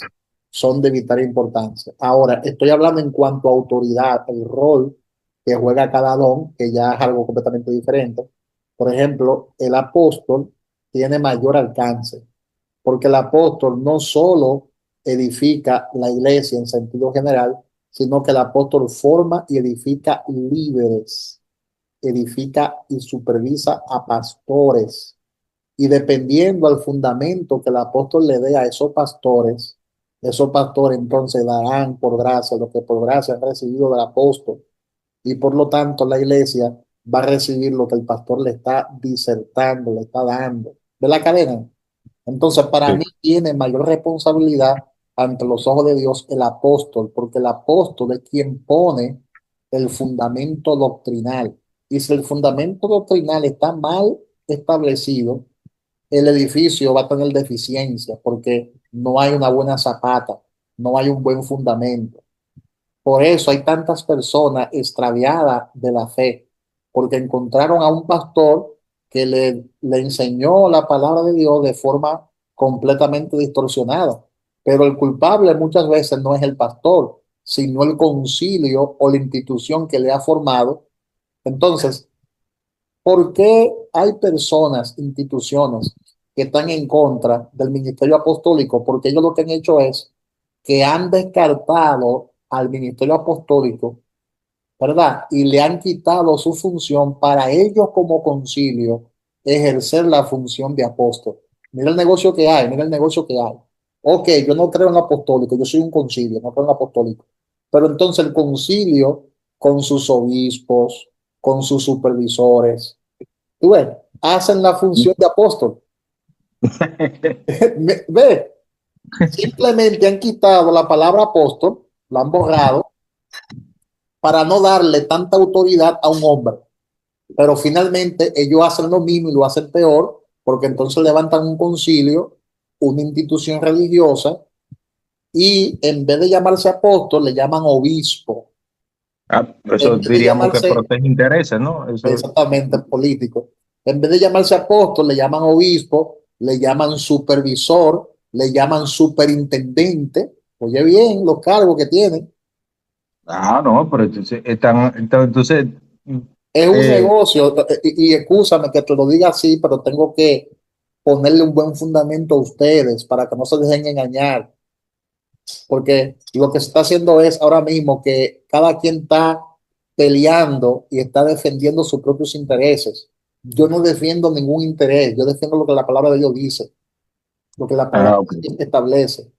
son de vital importancia. Ahora, estoy hablando en cuanto a autoridad, el rol que juega cada don, que ya es algo completamente diferente. Por ejemplo, el apóstol tiene mayor alcance, porque el apóstol no solo edifica la iglesia en sentido general, sino que el apóstol forma y edifica líderes, edifica y supervisa a pastores y dependiendo al fundamento que el apóstol le dé a esos pastores entonces darán por gracia lo que por gracia han recibido del apóstol. Y por lo tanto la iglesia va a recibir lo que el pastor le está disertando, le está dando. ¿De la cadena? Entonces, para Sí. mí tiene mayor responsabilidad ante los ojos de Dios el apóstol, porque el apóstol es quien pone el fundamento doctrinal. Y si el fundamento doctrinal está mal establecido, el edificio va a tener deficiencias porque no hay una buena zapata, no hay un buen fundamento. Por eso hay tantas personas extraviadas de la fe, porque encontraron a un pastor que le enseñó la palabra de Dios de forma completamente distorsionada. Pero el culpable muchas veces no es el pastor, sino el concilio o la institución que le ha formado. Entonces, ¿por qué hay personas, instituciones que están en contra del ministerio apostólico? Porque ellos lo que han hecho es que han descartado al ministerio apostólico, ¿verdad? Y le han quitado su función para ellos como concilio ejercer la función de apóstol. Mira el negocio que hay, mira el negocio que hay. Ok, yo no creo en lo apostólico, yo soy un concilio, no creo en lo apostólico. Pero entonces el concilio, con sus obispos, con sus supervisores, tú ves, hacen la función de apóstol. Ve, simplemente han quitado la palabra apóstol, la han borrado para no darle tanta autoridad a un hombre. Pero finalmente ellos hacen lo mismo y lo hacen peor, porque entonces levantan un concilio, una institución religiosa, y en vez de llamarse apóstol, le llaman obispo. Eso diríamos que protege intereses, ¿no? Eso... Exactamente, político. En vez de llamarse apóstol, le llaman obispo, le llaman supervisor, le llaman superintendente. Oye bien, los cargos que tienen. No, pero entonces, entonces es un negocio, y excúsame que te lo diga así, pero tengo que ponerle un buen fundamento a ustedes para que no se dejen engañar. Porque lo que se está haciendo es ahora mismo que cada quien está peleando y está defendiendo sus propios intereses. Yo no defiendo ningún interés, yo defiendo lo que la palabra de Dios dice, lo que la palabra de Dios establece.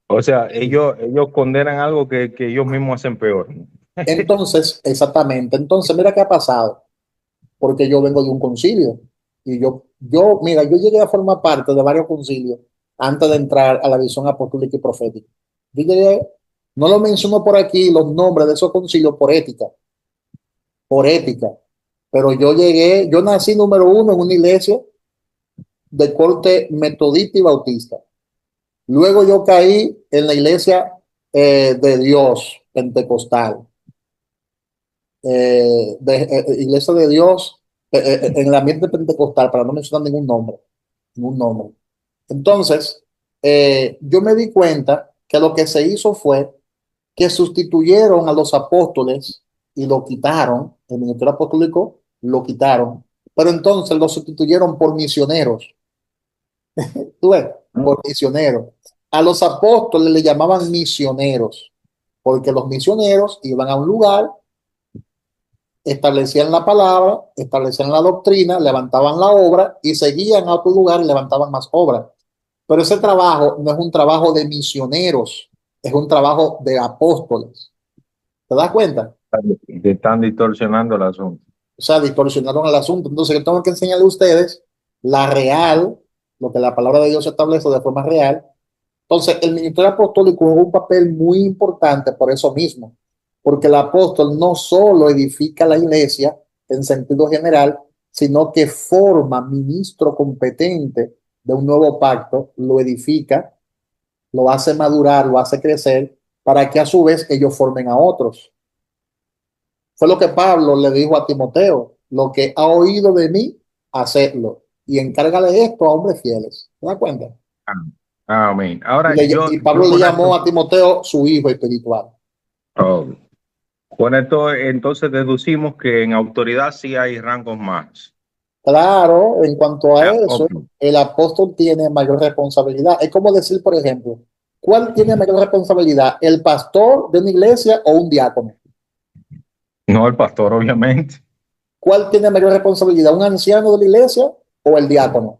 O sea, ellos condenan algo que ellos mismos hacen peor. Entonces, exactamente. Entonces, mira qué ha pasado. Porque yo vengo de un concilio. Y mira, yo llegué a formar parte de varios concilios antes de entrar a la visión apostólica y profética. Yo llegué, no lo menciono por aquí, los nombres de esos concilios por ética. Pero yo nací número 1 en una iglesia de corte metodista y bautista. Luego yo caí en la iglesia de Dios pentecostal, iglesia de Dios en el ambiente pentecostal, para no mencionar ningún nombre. Entonces, yo me di cuenta que lo que se hizo fue que sustituyeron a los apóstoles y lo quitaron, el ministerio apostólico lo quitaron, pero entonces lo sustituyeron por misioneros. ¿Tú ves? Por misioneros. A los apóstoles le llamaban misioneros, porque los misioneros iban a un lugar, establecían la palabra, establecían la doctrina, levantaban la obra y seguían a otro lugar y levantaban más obras. Pero ese trabajo no es un trabajo de misioneros, es un trabajo de apóstoles. ¿Te das cuenta? Están distorsionando el asunto. O sea, distorsionaron el asunto. Entonces, yo tengo que enseñarle a ustedes la real, lo que la palabra de Dios establece de forma real. Entonces, el ministerio apostólico juega un papel muy importante por eso mismo, porque el apóstol no solo edifica la iglesia en sentido general, sino que forma ministro competente de un nuevo pacto, lo edifica, lo hace madurar, lo hace crecer, para que a su vez ellos formen a otros. Fue lo que Pablo le dijo a Timoteo: lo que ha oído de mí, hacedlo, y encárgale esto a hombres fieles. ¿Te das cuenta? Amén. Ahora, y Pablo le llamó a Timoteo su hijo espiritual. Con esto, entonces, deducimos que en autoridad sí hay rangos más. Claro, en cuanto a eso, el apóstol tiene mayor responsabilidad. Es como decir, por ejemplo, ¿cuál tiene mayor responsabilidad? ¿El pastor de una iglesia o un diácono? No, el pastor, obviamente. ¿Cuál tiene mayor responsabilidad? ¿Un anciano de la iglesia o el diácono?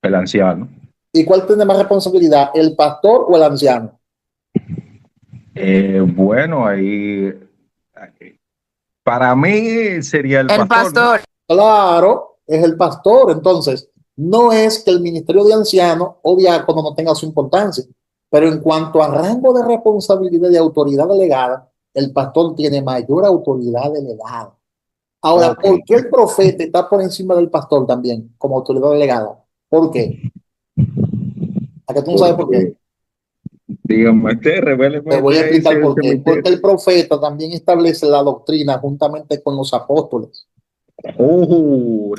El anciano. ¿Y cuál tiene más responsabilidad? ¿El pastor o el anciano? Bueno, ahí para mí sería el pastor. ¿No? Claro, es el pastor. Entonces, no es que el ministerio de anciano o diácono no tenga su importancia, pero en cuanto a rango de responsabilidad y autoridad delegada, el pastor tiene mayor autoridad delegada. Ahora, ¿por qué el profeta está por encima del pastor también como autoridad delegada? ¿Por qué? ¿A que tú no sabes por qué? Dígame, revéleme. Te voy a explicar por qué. Porque el profeta también establece la doctrina juntamente con los apóstoles.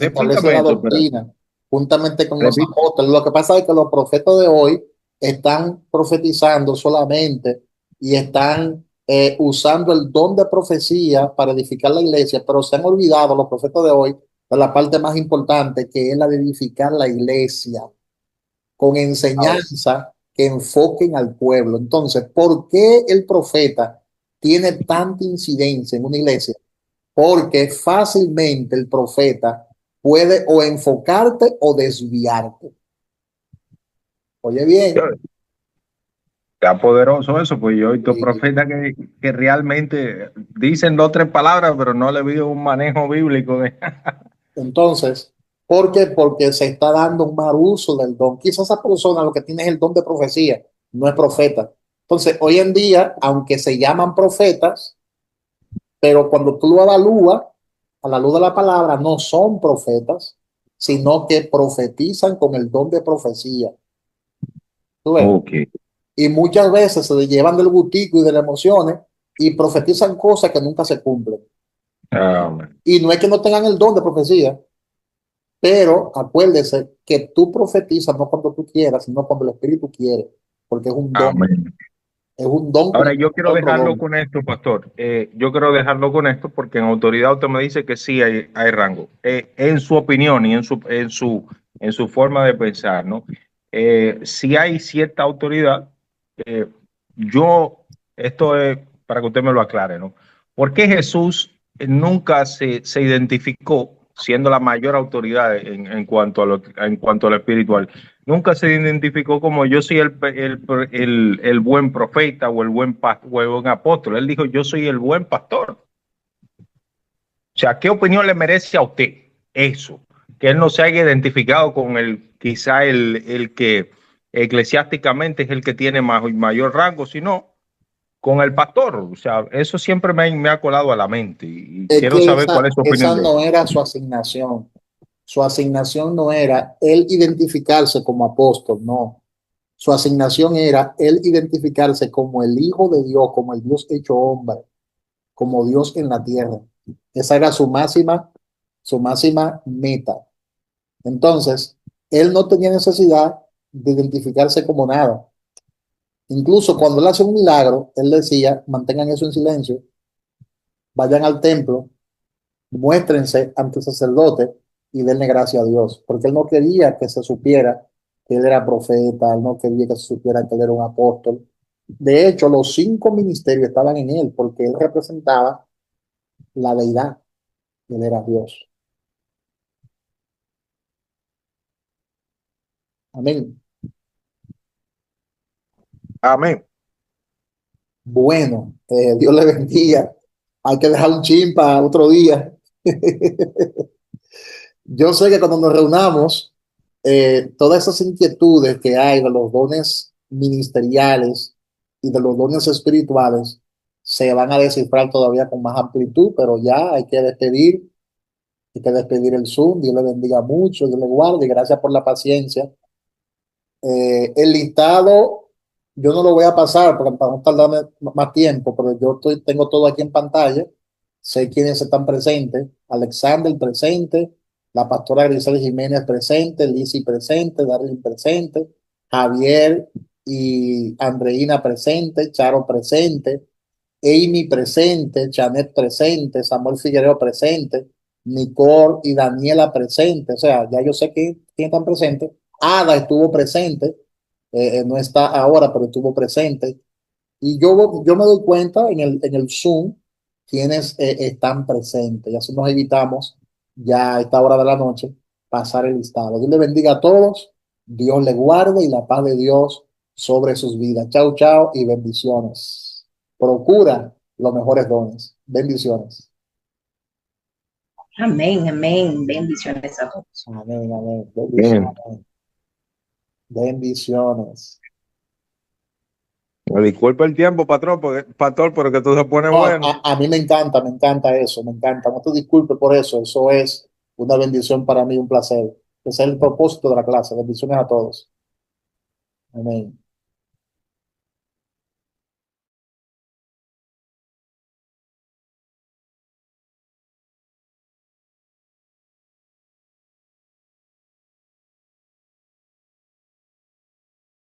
Establece la doctrina juntamente con los apóstoles. Lo que pasa es que los profetas de hoy están profetizando solamente y están usando el don de profecía para edificar la iglesia, pero se han olvidado los profetas de hoy de la parte más importante, que es la de edificar la iglesia con enseñanza que enfoquen al pueblo. Entonces, ¿por qué el profeta tiene tanta incidencia en una iglesia? Porque fácilmente el profeta puede o enfocarte o desviarte. Oye bien. Está poderoso eso, pues yo he visto Sí. profetas que realmente dicen 2 o 3 palabras, pero no le veo un manejo bíblico de... Entonces, ¿por qué? Porque se está dando un mal uso del don. Quizás esa persona lo que tiene es el don de profecía, no es profeta. Entonces, hoy en día, aunque se llaman profetas, pero cuando tú lo evalúas a la luz de la palabra, no son profetas, sino que profetizan con el don de profecía. ¿Tú ves? Ok. Y muchas veces se llevan del gustico y de las emociones y profetizan cosas que nunca se cumplen. Y no es que no tengan el don de profecía, pero acuérdese que tú profetizas no cuando tú quieras, sino cuando el Espíritu quiere, porque es un don. Amén. Es un don Ahora, como yo quiero otro dejarlo don. con esto, pastor. Yo quiero dejarlo con esto porque en autoridad usted me dice que sí hay rango. En su opinión y en su forma de pensar, ¿no? Si hay cierta autoridad, eh, yo, esto es para que usted me lo aclare, ¿no? ¿Por qué Jesús nunca se identificó siendo la mayor autoridad en cuanto a lo espiritual? Nunca se identificó como yo soy el buen profeta o o el buen apóstol. Él dijo, yo soy el buen pastor. O sea, ¿qué opinión le merece a usted eso? Que él no se haya identificado con quizá el que eclesiásticamente es el que tiene mayor rango, sino con el pastor. O sea, eso siempre me ha colado a la mente y Es quiero que saber cuál es su opinión esa de no eso. era su asignación. Su asignación no era él identificarse como apóstol, no. Su asignación era él identificarse como el Hijo de Dios, como el Dios hecho hombre, como Dios en la tierra. Esa era su máxima meta. Entonces, él no tenía necesidad de identificarse como nada. Incluso cuando él hace un milagro, él decía, mantengan eso en silencio, vayan al templo, muéstrense ante el sacerdote y denle gracias a Dios, porque él no quería que se supiera que él era profeta, él no quería que se supiera que él era un apóstol. De hecho, los 5 ministerios estaban en él, porque él representaba la deidad, él era Dios. Amén. Amén. Bueno, Dios le bendiga. Hay que dejar un chin para otro día. Yo sé que cuando nos reunamos, todas esas inquietudes que hay de los dones ministeriales y de los dones espirituales se van a descifrar todavía con más amplitud, pero ya hay que despedir el Zoom. Dios le bendiga mucho, Dios le guarde, y gracias por la paciencia. El listado, yo no lo voy a pasar porque para no tardarme más tiempo, pero tengo todo aquí en pantalla. Sé quiénes están presentes. Alexander presente, la pastora Grisel Jiménez presente, Lizzy presente, Darlene presente, Javier y Andreina presente, Charo presente, Amy presente, Janet presente, Samuel Figueroa presente, Nicole y Daniela presente. O sea, ya yo sé quién están presentes. Ada estuvo presente, no está ahora, pero estuvo presente. Y yo me doy cuenta en el Zoom quienes están presentes. Y así nos evitamos ya a esta hora de la noche pasar el listado. Dios le bendiga a todos, Dios le guarde y la paz de Dios sobre sus vidas. Chao, chao y bendiciones. Procura los mejores dones. Bendiciones. Amén, amén. Bendiciones a todos. Amén, amén. Bien. Bendiciones. Bendiciones. Me disculpa el tiempo, pastor, pero que todo se pone No, bueno. a mí me encanta eso, me encanta. No te disculpes por eso, eso es una bendición para mí, un placer. Ese es el propósito de la clase. Bendiciones a todos. Amén.